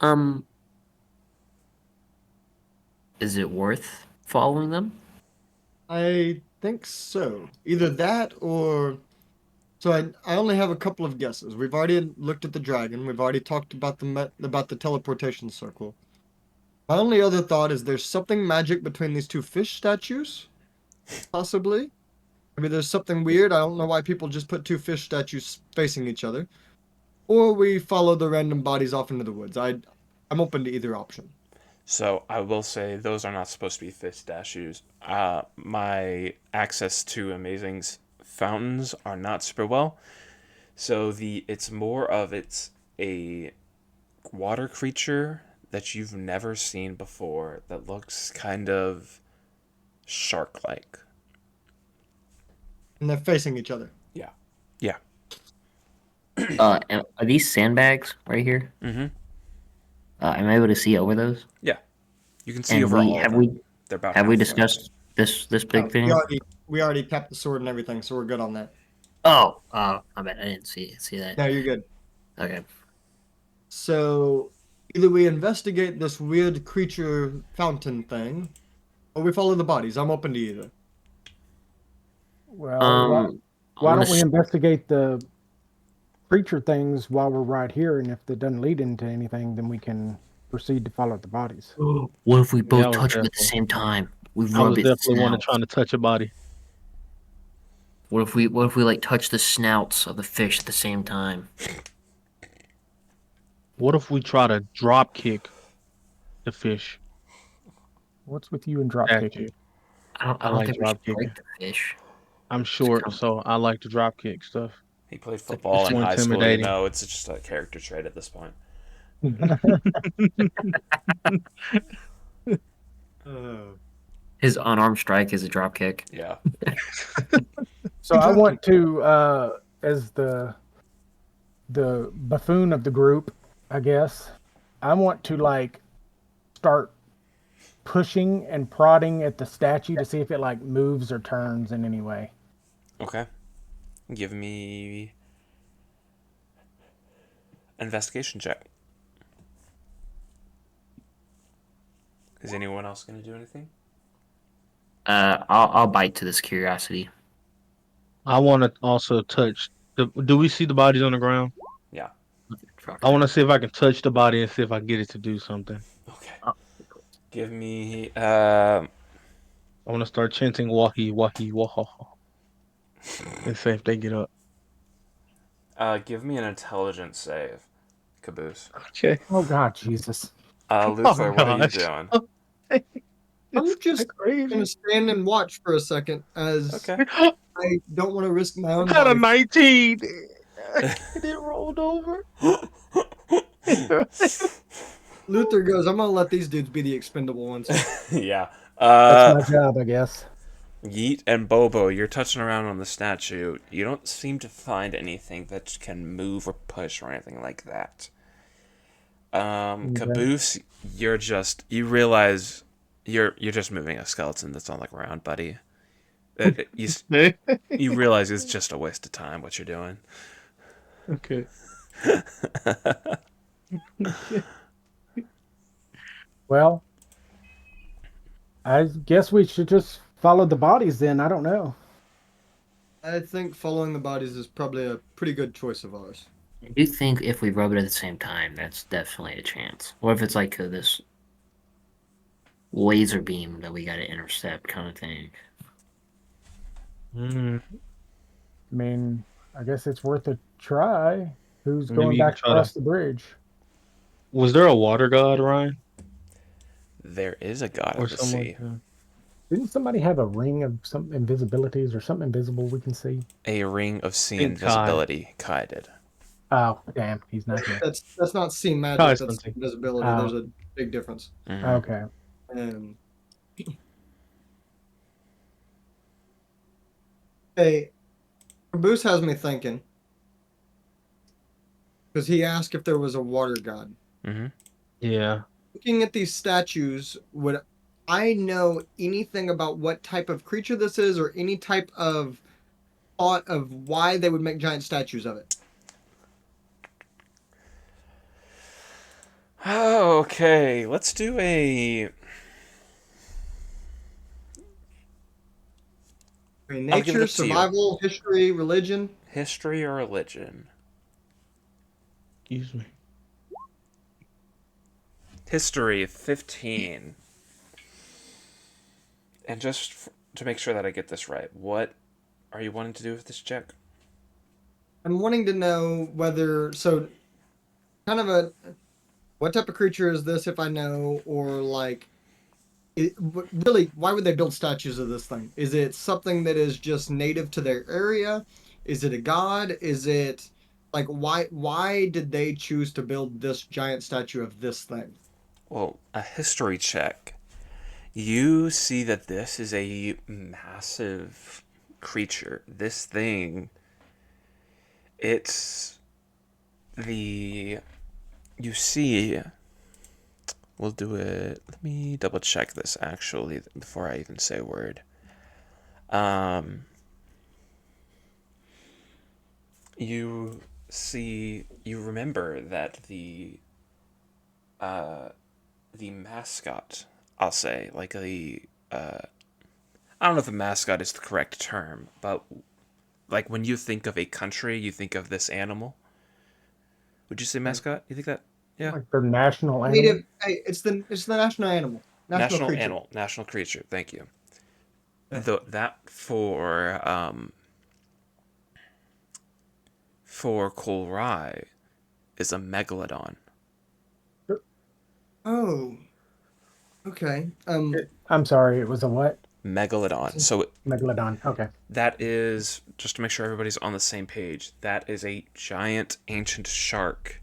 Um, is it worth following them? I think so. Either that or. So I only have a couple of guesses. We've already looked at the dragon. We've already talked about about the teleportation circle. My only other thought is there's something magic between these two fish statues, possibly. Maybe there's something weird. I don't know why people just put two fish statues facing each other. Or we follow the random bodies off into the woods. I'm open to either option. So I will say those are not supposed to be fish statues. My access to Amazing's fountains are not super well. So it's more of it's a water creature that you've never seen before that looks kind of shark-like. And they're facing each other. Yeah. Yeah. Are these sandbags right here? Mm-hmm. Am I able to see over those? Yeah. You can see And over all of them. we They're about have we halfway. discussed this big Oh, thing? we already tapped the sword and everything, so we're good on that. Oh, I bet I didn't see that. No, you're good. Okay. So either we investigate this weird creature fountain thing, or we follow the bodies. I'm open to either. Well, I'm why gonna don't we investigate the creature things while we're right here, and if it doesn't lead into anything, then we can proceed to follow the bodies. What if we Yeah, both I was touch them at the definitely- same time? We I rub was it definitely one to snouts. trying to touch a body. What if we like touch the snouts of the fish at the same time? What if we try to drop kick the fish What's with you and drop statue? kicking? I I don't like think we should drop kicking. break the fish. I'm short, come- so I like to drop kick stuff. He played football in more high school, intimidating. it's just a character trait at this point. His unarmed strike is a drop kick. Yeah. So I want to, as the buffoon of the group, I guess, I want to like start pushing and prodding at the statue to see if it like moves or turns in any way. Okay. Give me investigation check. Is anyone else going to do anything? I'll bite to this curiosity. I want to also touch. Do we see the bodies on the ground? Yeah. I want to see if I can touch the body and see if I get it to do something. Okay. Oh. Give me I want to start chanting "wahi wahi waha" and see if they get up. give me an intelligence save, Caboose. Okay. Oh God, Jesus. Luther, what are you gosh. doing? I'm just crazy. gonna stand and watch for a second, as Okay. I don't want to risk my own Got a life. 19. And it rolled over. Luther goes, I'm gonna let these dudes be the expendable ones. Yeah. That's my job, I guess. Yeet and Bobo, you're touching around on the statue. You don't seem to find anything that can move or push or anything like that. Okay. Caboose, you realize you're just moving a skeleton that's on the ground, buddy. You realize it's just a waste of time what you're doing. Okay. Well, I guess we should just follow the bodies then. I don't know. I think following the bodies is probably a pretty good choice of ours. I do think if we rub it at the same time, that's definitely a chance. Or if it's like this laser beam that we got to intercept kind of thing. Mm, I mean, I guess it's worth a try. Who's Maybe going you can back try across to- the bridge? Was there a water god, Ryan? There is a god Or of the something sea. like that? Didn't somebody have a ring of some invisibilities or something invisible we can see? A ring of sea think Kai. invisibility. Kai did. Oh, damn, he's not here. That's not see magic. Kai's That's something. invisibility. Oh. There's a big difference. Mhm. Okay. Hey, Caboose has me thinking, because he asked if there was a water god. Mhm. Yeah. Looking at these statues, would I know anything about what type of creature this is, or any type of thought of why they would make giant statues of it? Okay, let's do a. I mean, I'll give it nature, up to you. survival, history, religion. History or religion? Excuse me. History 15. And just to make sure that I get this right, what are you wanting to do with this check? I'm wanting to know whether kind of what type of creature is this, if I know, or like really, why would they build statues of this thing? Is it something that is just native to their area? Is it a god? Is it like why did they choose to build this giant statue of this thing? Well, a history check. You see that this is a massive creature. This thing, it's the. You see. We'll do it. Let me double check this actually before I even say a word. You remember that the mascot, I'll say, like I don't know if a mascot is the correct term, but like when you think of a country, you think of this animal. Would you say mascot? You think that? Yeah. Like their national animal. Native. Hey, it's the national animal, national creature. Animal, national creature. Thank you. Yeah. That for Kolrai is a megalodon. Oh, okay. I'm sorry, it was a what? Megalodon. So Megalodon. Okay. that is, just to make sure everybody's on the same page, that is a giant ancient shark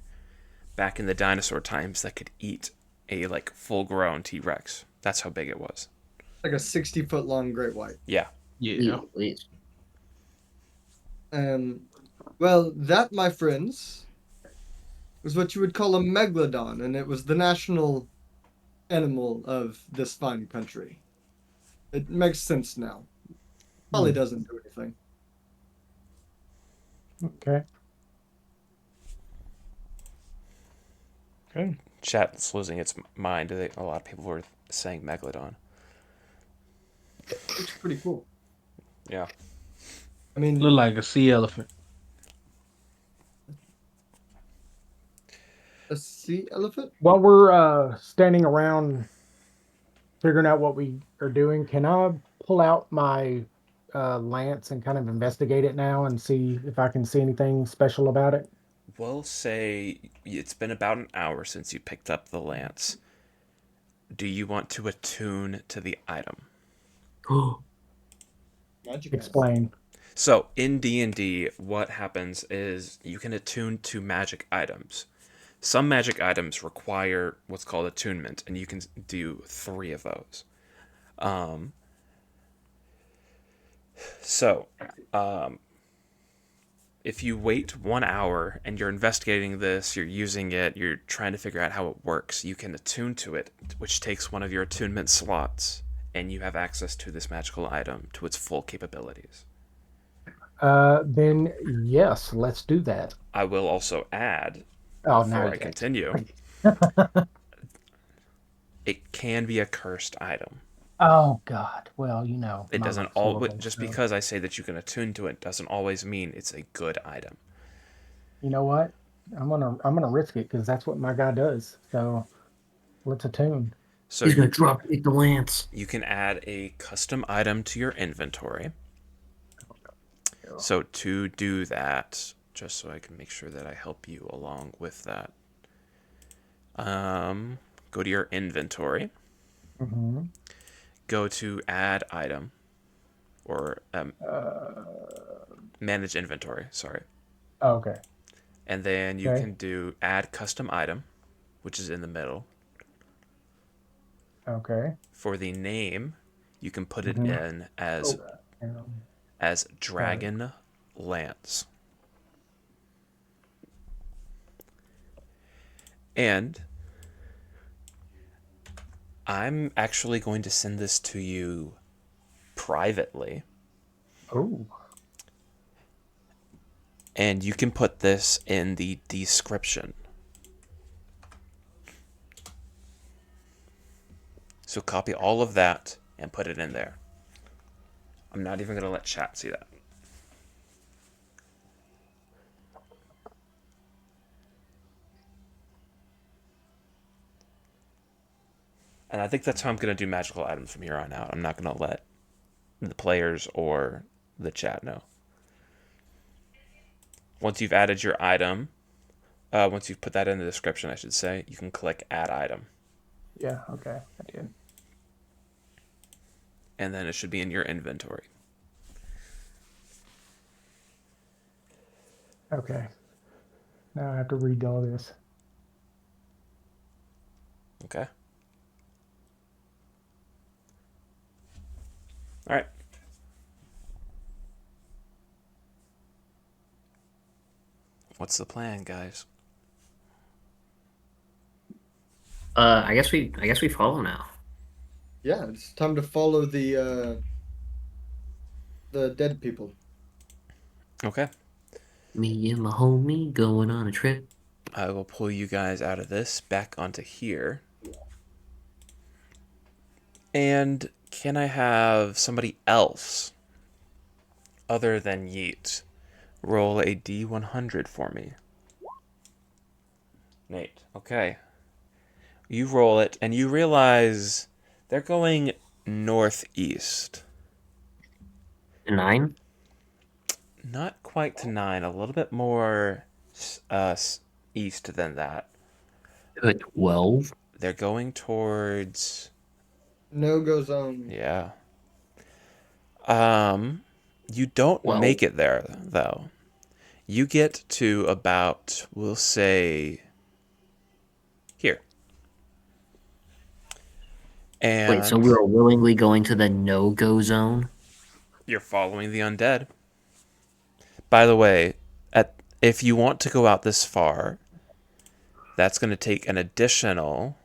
back in the dinosaur times that could eat a like full-grown T-Rex. That's how big it was. Like a 60-foot long great white. Yeah. Yeah. Please. Well, that, my friends, was what you would call a megalodon, and it was the national animal of this fine country. It makes sense now. Probably doesn't do anything. Okay. Okay. Chat's losing its mind. A lot of people were saying megalodon. It's pretty cool. Yeah. I mean, Look like a sea elephant. a sea elephant? While we're standing around figuring out what we are doing, can I pull out my lance and kind of investigate it now and see if I can see anything special about it? we'll say it's been about an hour since you picked up the lance. Do you want to attune to the item? Magic house. Explain. So in D&D, what happens is you can attune to magic items. Some magic items require what's called attunement, and you can do 3 of those. So, if you wait 1 hour and you're investigating this, you're using it, you're trying to figure out how it works, you can attune to it, which takes one of your attunement slots, and you have access to this magical item to its full capabilities. Then yes, let's do that. I will also add, Oh, before now I continue, it can be a cursed item. Oh God. Well, It my doesn't luck's all horrible, just so. because I say that you can attune to it doesn't always mean it's a good item. You know what? I'm gonna risk it because that's what my guy does. So let's attune. So He's gonna drop kick the lance. you can add a custom item to your inventory. So to do that, just so I can make sure that I help you along with that, go to your inventory, Mm-hmm. go to add item, or manage inventory, sorry. Okay. And then you Okay. can do add custom item, which is in the middle. Okay. For the name, you can put it Mhm. in as Dragon Lance. And I'm actually going to send this to you privately. Oh. And you can put this in the description. So copy all of that and put it in there. I'm not even going to let chat see that. And I think that's how I'm going to do magical items from here on out. I'm not going to let the players or the chat know. Once you've added your item, once you've put that in the description, I should say, you can click Add Item. Yeah. Okay. I did. And then it should be in your inventory. Okay. Now I have to read all this. Okay. All right. What's the plan, guys? I guess we follow now. Yeah, it's time to follow the dead people. Okay. Me and my homie going on a trip. I will pull you guys out of this back onto here. And can I have somebody else other than Yeet roll a D100 for me? Nate. Okay. You roll it, and you realize they're going northeast. 9. Not quite to 9, a little bit more east than that. 12. They're going towards... No-go zone. Yeah. You don't Well- make it there, though. You get to about, we'll say, here. And Wait, so we are willingly going to the no-go zone? you're following the undead. By the way, if you want to go out this far, that's going to take an additional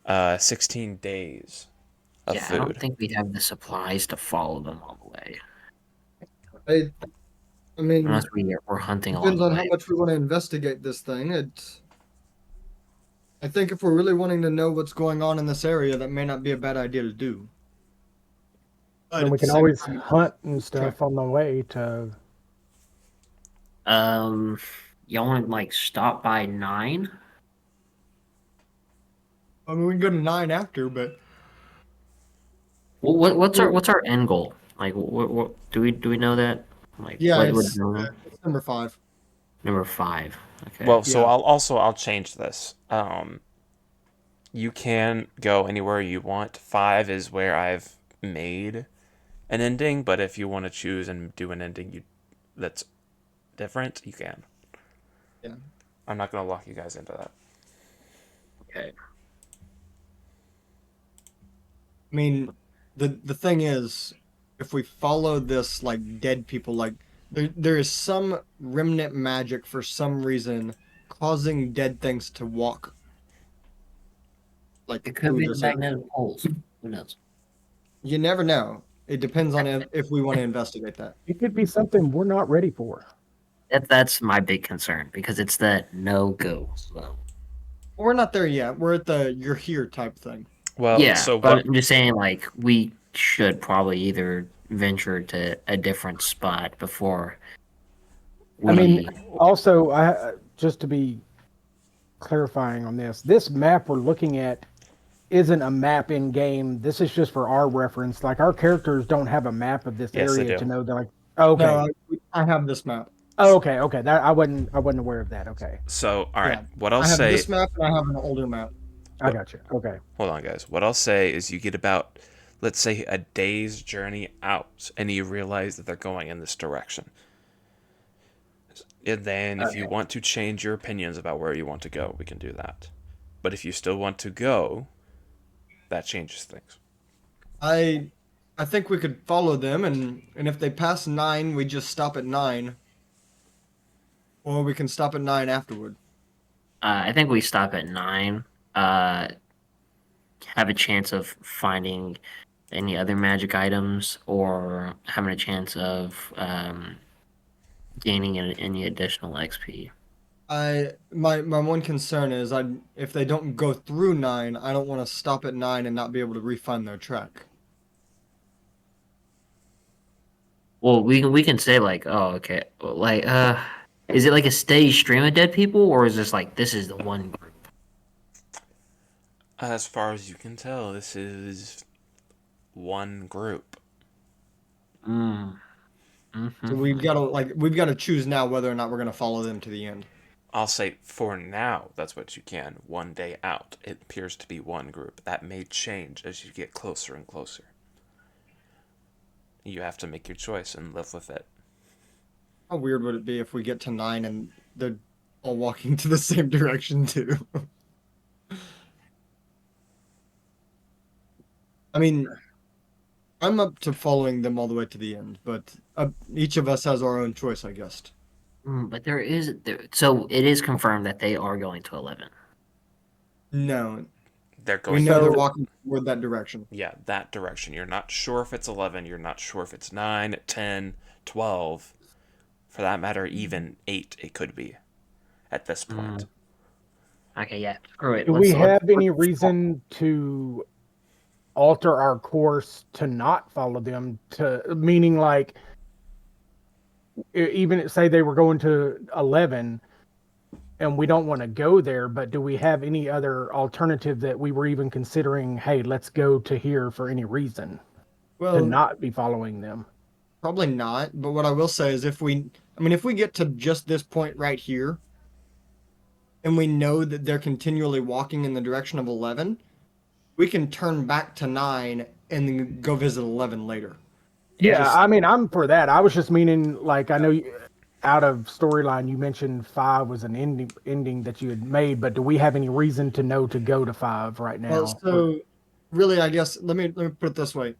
16 days of Yeah, food. I don't think we'd have the supplies to follow them all the way. I mean, Unless we're hunting along depends the on how way. much we want to investigate this thing. I think if we're really wanting to know what's going on in this area, that may not be a bad idea to do. But And at we the can same always time, hunt and stuff on the way to. Y'all want to like stop by 9? I mean, we can go to 9 after, but Well, what's our end goal? Like, what do we know that? Like, yeah, what it's would it's number 5. Number 5. Okay. Well, so Yeah. I'll change this. You can go anywhere you want. 5 is where I've made an ending, but if you want to choose and do an ending that's different, you can. Yeah. I'm not gonna lock you guys into that. Okay. I mean, the thing is, if we follow this like dead people, like there is some remnant magic for some reason causing dead things to walk like It could through be the this area. magnetic poles. Who knows? You never know. It depends on if we want to investigate that. It could be something we're not ready for. That's my big concern because it's the no-go zone. We're not there yet. We're at the you're here type thing. Well, Yeah, so but what? I'm just saying, like, we should probably either venture to a different spot before we. I mean, also, just to be clarifying on this map we're looking at isn't a map in game. This is just for our reference. Like our characters don't have a map of this Yes, they area do. to know they're like, oh, okay. No, I have this map. Oh, okay. That I wasn't aware of that. Okay. So all right, Yeah. what I'll I have say. this map and I have an older map. I got you. Okay. Hold on, guys. What I'll say is you get about, let's say, a day's journey out, and you realize that they're going in this direction. And then, if you want to change your opinions about where you want to go, we can do that. But if you still want to go, that changes things. I think we could follow them, and if they pass 9, we just stop at 9, or we can stop at 9 afterward. I think we stop at 9. Have a chance of finding any other magic items or having a chance of gaining any additional XP. My one concern is if they don't go through 9, I don't want to stop at 9 and not be able to refine their track. Well, we can say like, oh, okay, like, is it like a steady stream of dead people, or is this like this is the one group? As far as you can tell, this is one group. Mm. So we've got to choose now whether or not we're going to follow them to the end. I'll say for now, that's what you can. One day out, it appears to be one group. That may change as you get closer and closer. You have to make your choice and live with it. How weird would it be if we get to 9 and they're all walking to the same direction too? I mean, I'm up to following them all the way to the end, but each of us has our own choice, I guess. But so it is confirmed that they are going to 11. No, They're we going. know they're walking toward that direction. Yeah, that direction. You're not sure if it's 11. You're not sure if it's 9, 10, 12. For that matter, even 8 it could be at this point. Okay, yeah, screw it. Do we have any reason to alter our course to not follow them? Meaning like, even say they were going to 11 and we don't want to go there, but do we have any other alternative that we were even considering, hey, let's go to here for any reason to not be following them? Probably not, but what I will say is if we get to just this point right here and we know that they're continually walking in the direction of 11, we can turn back to 9 and then go visit 11 later. Yeah, I mean, I'm for that. I was just meaning, like, I know out of storyline you mentioned 5 was an ending that you had made, but do we have any reason to know to go to 5 right now? Well, so really, I guess let me put it this way: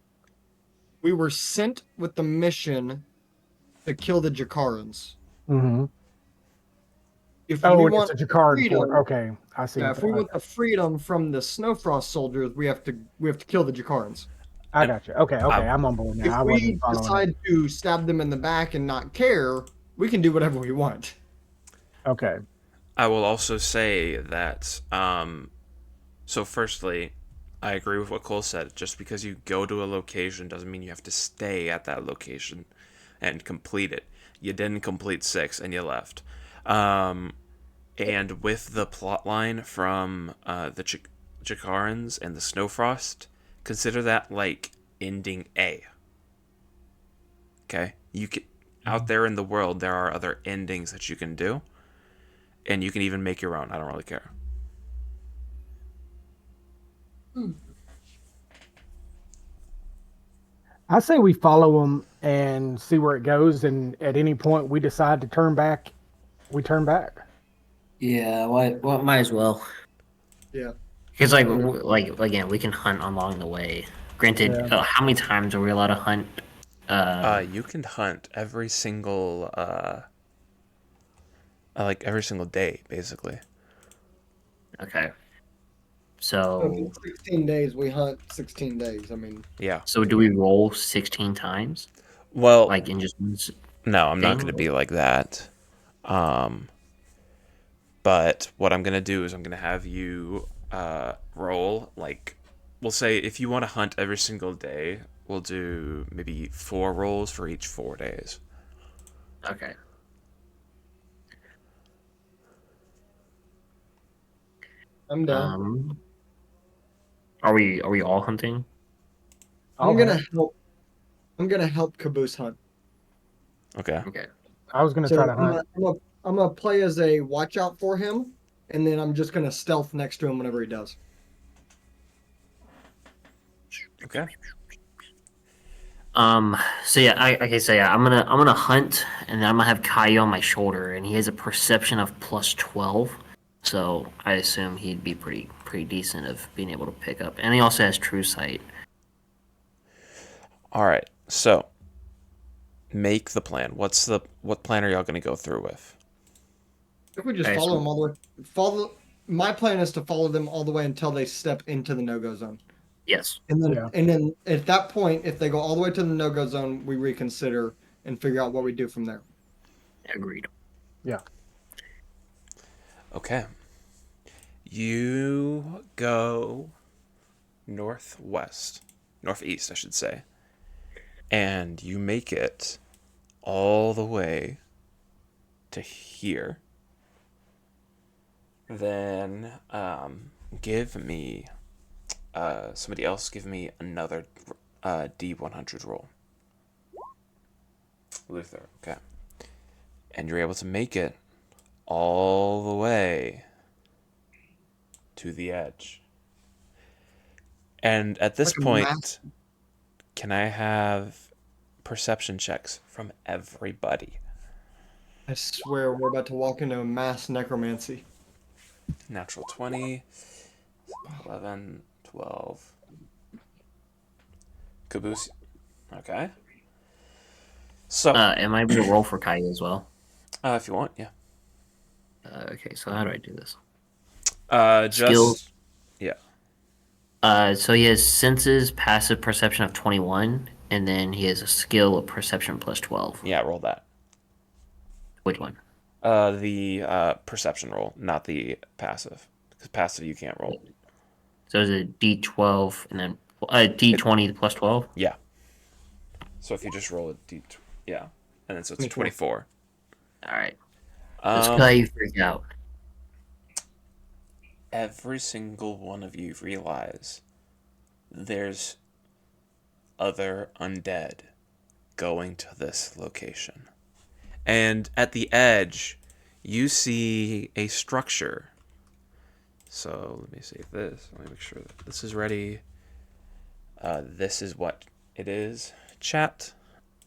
we were sent with the mission to kill the Jakarans. Mm-hmm. If we want it's a Jakaran freedom, fort. Okay, I see. Yeah, if we want the freedom from the Snowfrost soldiers, we have to kill the Jakarans. I got you. Okay, I'm on board now. If we decide to stab them in the back and not care, we can do whatever we want. Okay. I will also say that, so firstly, I agree with what Cole said. Just because you go to a location doesn't mean you have to stay at that location and complete it. You didn't complete 6 and you left. And with the plot line from the Jakarans and the Snowfrost, consider that like ending A. Okay? You can, out there in the world, there are other endings that you can do. and you can even make your own. I don't really care. I say we follow them and see where it goes, and at any point we decide to turn back, we turn back. Yeah, what might as well. Yeah. Because like again, we can hunt along the way. Granted, Yeah. how many times are we allowed to hunt? You can hunt every single like every single day, basically. Okay. So if So it's 16 days, we hunt 16 days. I mean, Yeah. so do we roll 16 times? Well, Like in just one no, I'm not thing? going to be like that. But what I'm going to do is I'm going to have you roll, like, we'll say if you want to hunt every single day, we'll do maybe 4 rolls for each 4 days. Okay. I'm down. Are we all hunting? I'll I'm gonna hunt. help. I'm gonna help Caboose hunt. Okay. Okay. I was gonna So try to hunt. I'm gonna play as a watch out for him, and then I'm just gonna stealth next to him whenever he does. Okay. So yeah, I'm gonna hunt, and then I'm gonna have Kai on my shoulder, and he has a perception of plus 12. So I assume he'd be pretty decent of being able to pick up, and he also has true sight. All right. So, make the plan. What plan are y'all going to go through with? If we just Okay, follow so- him all the way, follow. My plan is to follow them all the way until they step into the no-go zone, Yes. and then Yeah. at that point, if they go all the way to the no-go zone, we reconsider and figure out what we do from there. Agreed. Yeah. Okay. You go northwest, northeast, I should say, and you make it all the way to here. Then give me somebody else give me another D100 roll. Luther, okay. And you're able to make it all the way to the edge. And at this Like a point, can I have perception checks from everybody? I swear we're about to walk into a mass necromancy. Natural 20, 11, 12. Caboose. Okay. So, Am I able to roll for Kai as well? if you want, yeah. Okay, so how do I do this? Just Skills. yeah. So he has senses, passive perception of 21, and then he has a skill of perception plus 12. Yeah, roll that. Which one? The perception roll, not the passive. Because passive you can't roll. So is it D12 and then D20 plus 12? Yeah. So if you just roll a D, yeah, and then so it's 24. All right. This guy you freak out. Every single one of you realize there's other undead going to this location. And at the edge, you see a structure. So let me save this. Let me make sure that this is ready. This is what it is, chat.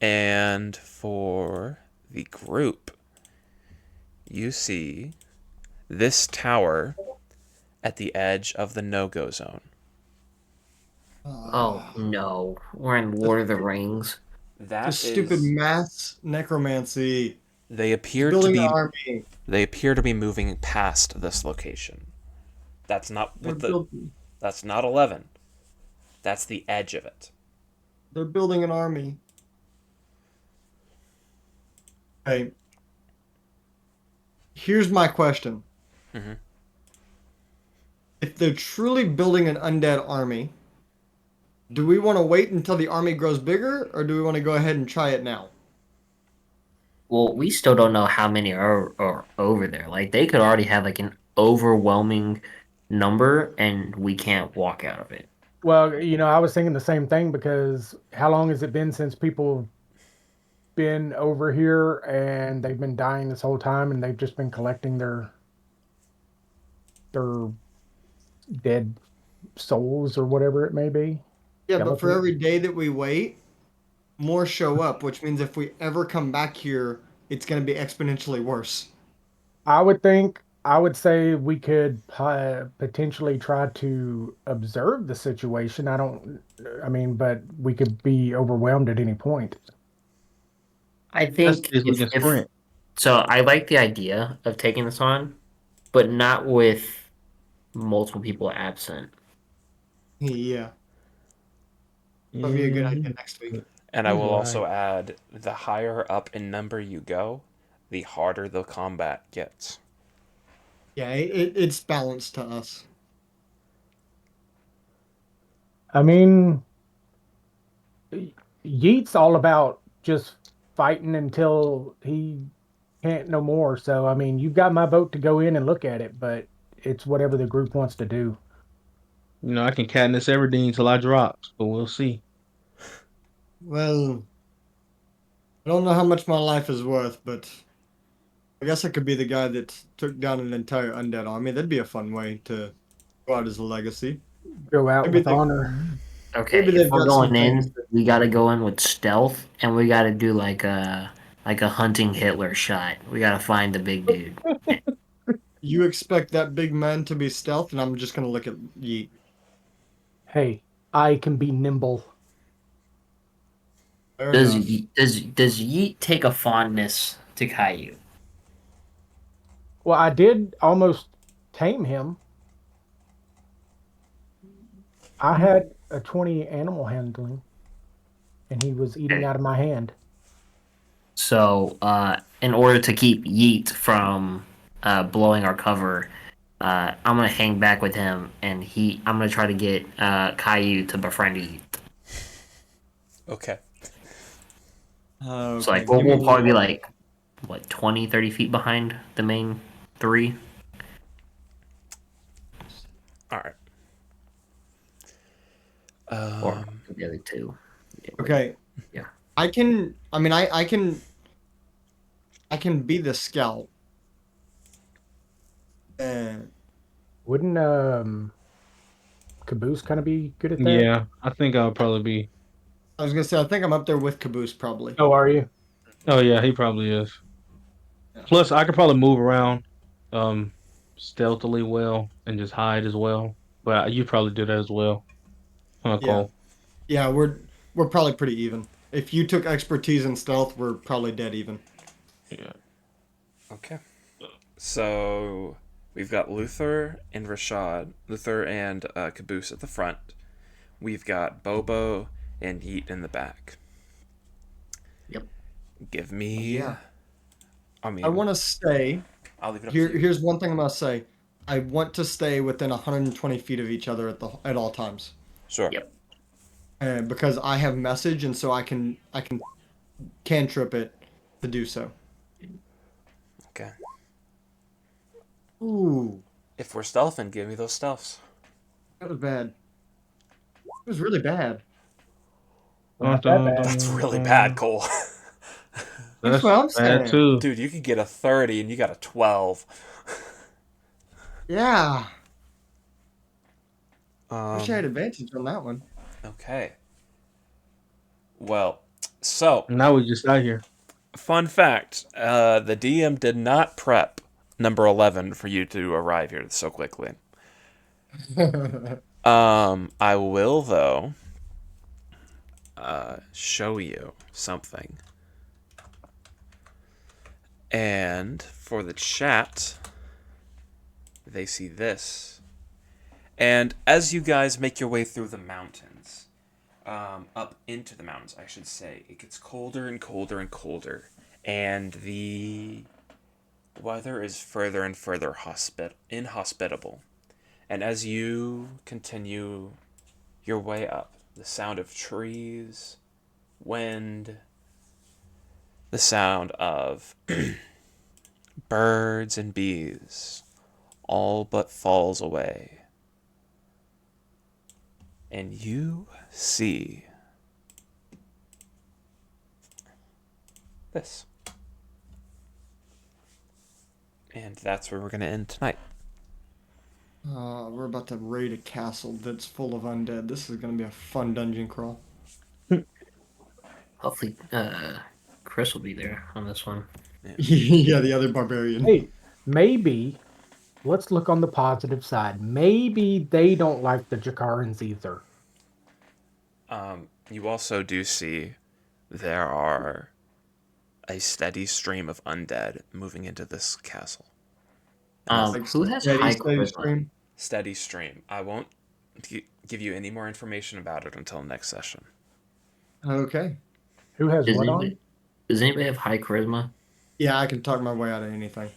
And for the group, you see this tower at the edge of the no-go zone. Oh no, we're in Lord of the Rings. That This stupid mass necromancy. They appear to Building be an army. They appear to be moving past this location. That's not That's not 11. That's the edge of it. They're building an army. Okay. Here's my question. Mhm. If they're truly building an undead army, do we want to wait until the army grows bigger, or do we want to go ahead and try it now? Well, we still don't know how many are over there. Like they could already have like an overwhelming number, and we can't walk out of it. Well, I was thinking the same thing because how long has it been since people have been over here and they've been dying this whole time and they've just been collecting their their dead souls or whatever it may be. Yeah, but for Skeletons. every day that we wait, more show up, which means if we ever come back here, it's going to be exponentially worse. I would say we could potentially try to observe the situation. I mean, but we could be overwhelmed at any point. I That's think is we can if sprint. so, I like the idea of taking this on, but not with multiple people absent. Yeah, that'll be a good Yeah, idea next week. And I he's will right. also add the higher up in number you go, the harder the combat gets. Yeah, it's balanced to us. I mean, Yeet's all about just fighting until he can't no more. So, I mean, you've got my vote to go in and look at it, but it's whatever the group wants to do. I can Katniss Everdeen till I drops, but we'll see. Well, I don't know how much my life is worth, but I guess I could be the guy that took down an entire undead army. That'd be a fun way to go out as a legacy. Go out Maybe with they honor. Okay, maybe if they've we're got some going things in, that we got to go in with stealth, and we got to do like a hunting Hitler shot. We got to find the big dude. you expect that big man to be stealth, and I'm just gonna look at Yeet. Hey, I can be nimble. Fair Does enough. does Yeet take a fondness to Caillou? Well, I did almost tame him. I had a 20 animal handling, and he was eating Okay. out of my hand. So, in order to keep Yeet from blowing our cover, I'm gonna hang back with him, and I'm gonna try to get Caillou to befriend Yeet. Okay. So, Okay, like, we'll, give me we'll probably be one. like, what, 20, 30 feet behind the main three? All right. Or the other two. Yeah, Okay, yeah. I can. I mean, I can. I can be the scout. Uh, Wouldn't Caboose kind of be good at that? Yeah, I think I'll probably be. I was gonna say I think I'm up there with Caboose probably. Oh, are you? Oh yeah, he probably is. Yeah. Plus, I could probably move around, um, stealthily well and just hide as well. But you probably do that as well, huh, Yeah. Cole? Yeah, we're probably pretty even. If you took expertise in stealth, we're probably dead even. Yeah. Okay. So we've got Luther and Caboose at the front. We've got Bobo and Yeet in the back. Yep. Give me. Yeah. I mean, I want to stay. I'll leave it up Here, to you. here's one thing I'm gonna say. I want to stay within 120 feet of each other at all times, Sure. Yep. because I have message, and so I can cantrip it to do so. Okay. Ooh, If we're stealthing, give me those stealths. that was bad. It was really bad. Dun, Not that dun, bad. That's dun, really bad, dun. Cole. That's That's what I'm bad saying. too. Dude, you could get a 30 and you got a 12. Yeah. Wish I had Um, advantage on that one. okay. Well, so, Now we just out here. fun fact the DM did not prep number 11 for you to arrive here so quickly. I will, though, show you something. And for the chat, they see this. And as you guys make your way through the mountains, up into the mountains, I should say, it gets colder and colder and colder. And the weather is further and further inhospitable. And as you continue your way up, the sound of trees, wind, the sound of birds and bees all but falls away. And you see this. And that's where we're going to end tonight. We're about to raid a castle that's full of undead. This is gonna be a fun dungeon crawl. Hopefully, Chris will be there on this one. Yeah, the other barbarian. Hey, maybe let's look on the positive side. Maybe they don't like the Jakarans either. You also do see there are a steady stream of undead moving into this castle. Like Who has steady, high steady charisma? stream. Steady stream. I won't give you any more information about it until next session. Okay. Who has Does what anybody, on? does anybody have high charisma? Yeah, I can talk my way out of anything.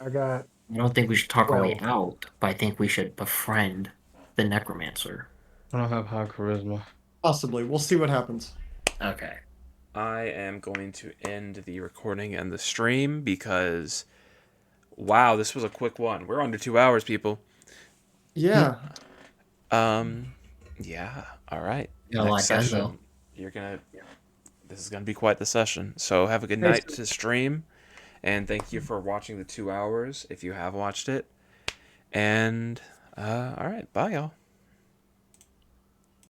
I got I don't think we should talk our way 12. out, but I think we should befriend the necromancer. I don't have high charisma. Possibly. We'll see what happens. Okay. I am going to end the recording and the stream because, wow, this was a quick one. We're under 2 hours, people. Yeah. Yeah. All right. Got a lot Next done, session, this is gonna be quite the session. So have a good night to stream, and thank you for watching the 2 hours if you have watched it. And all right, bye, y'all.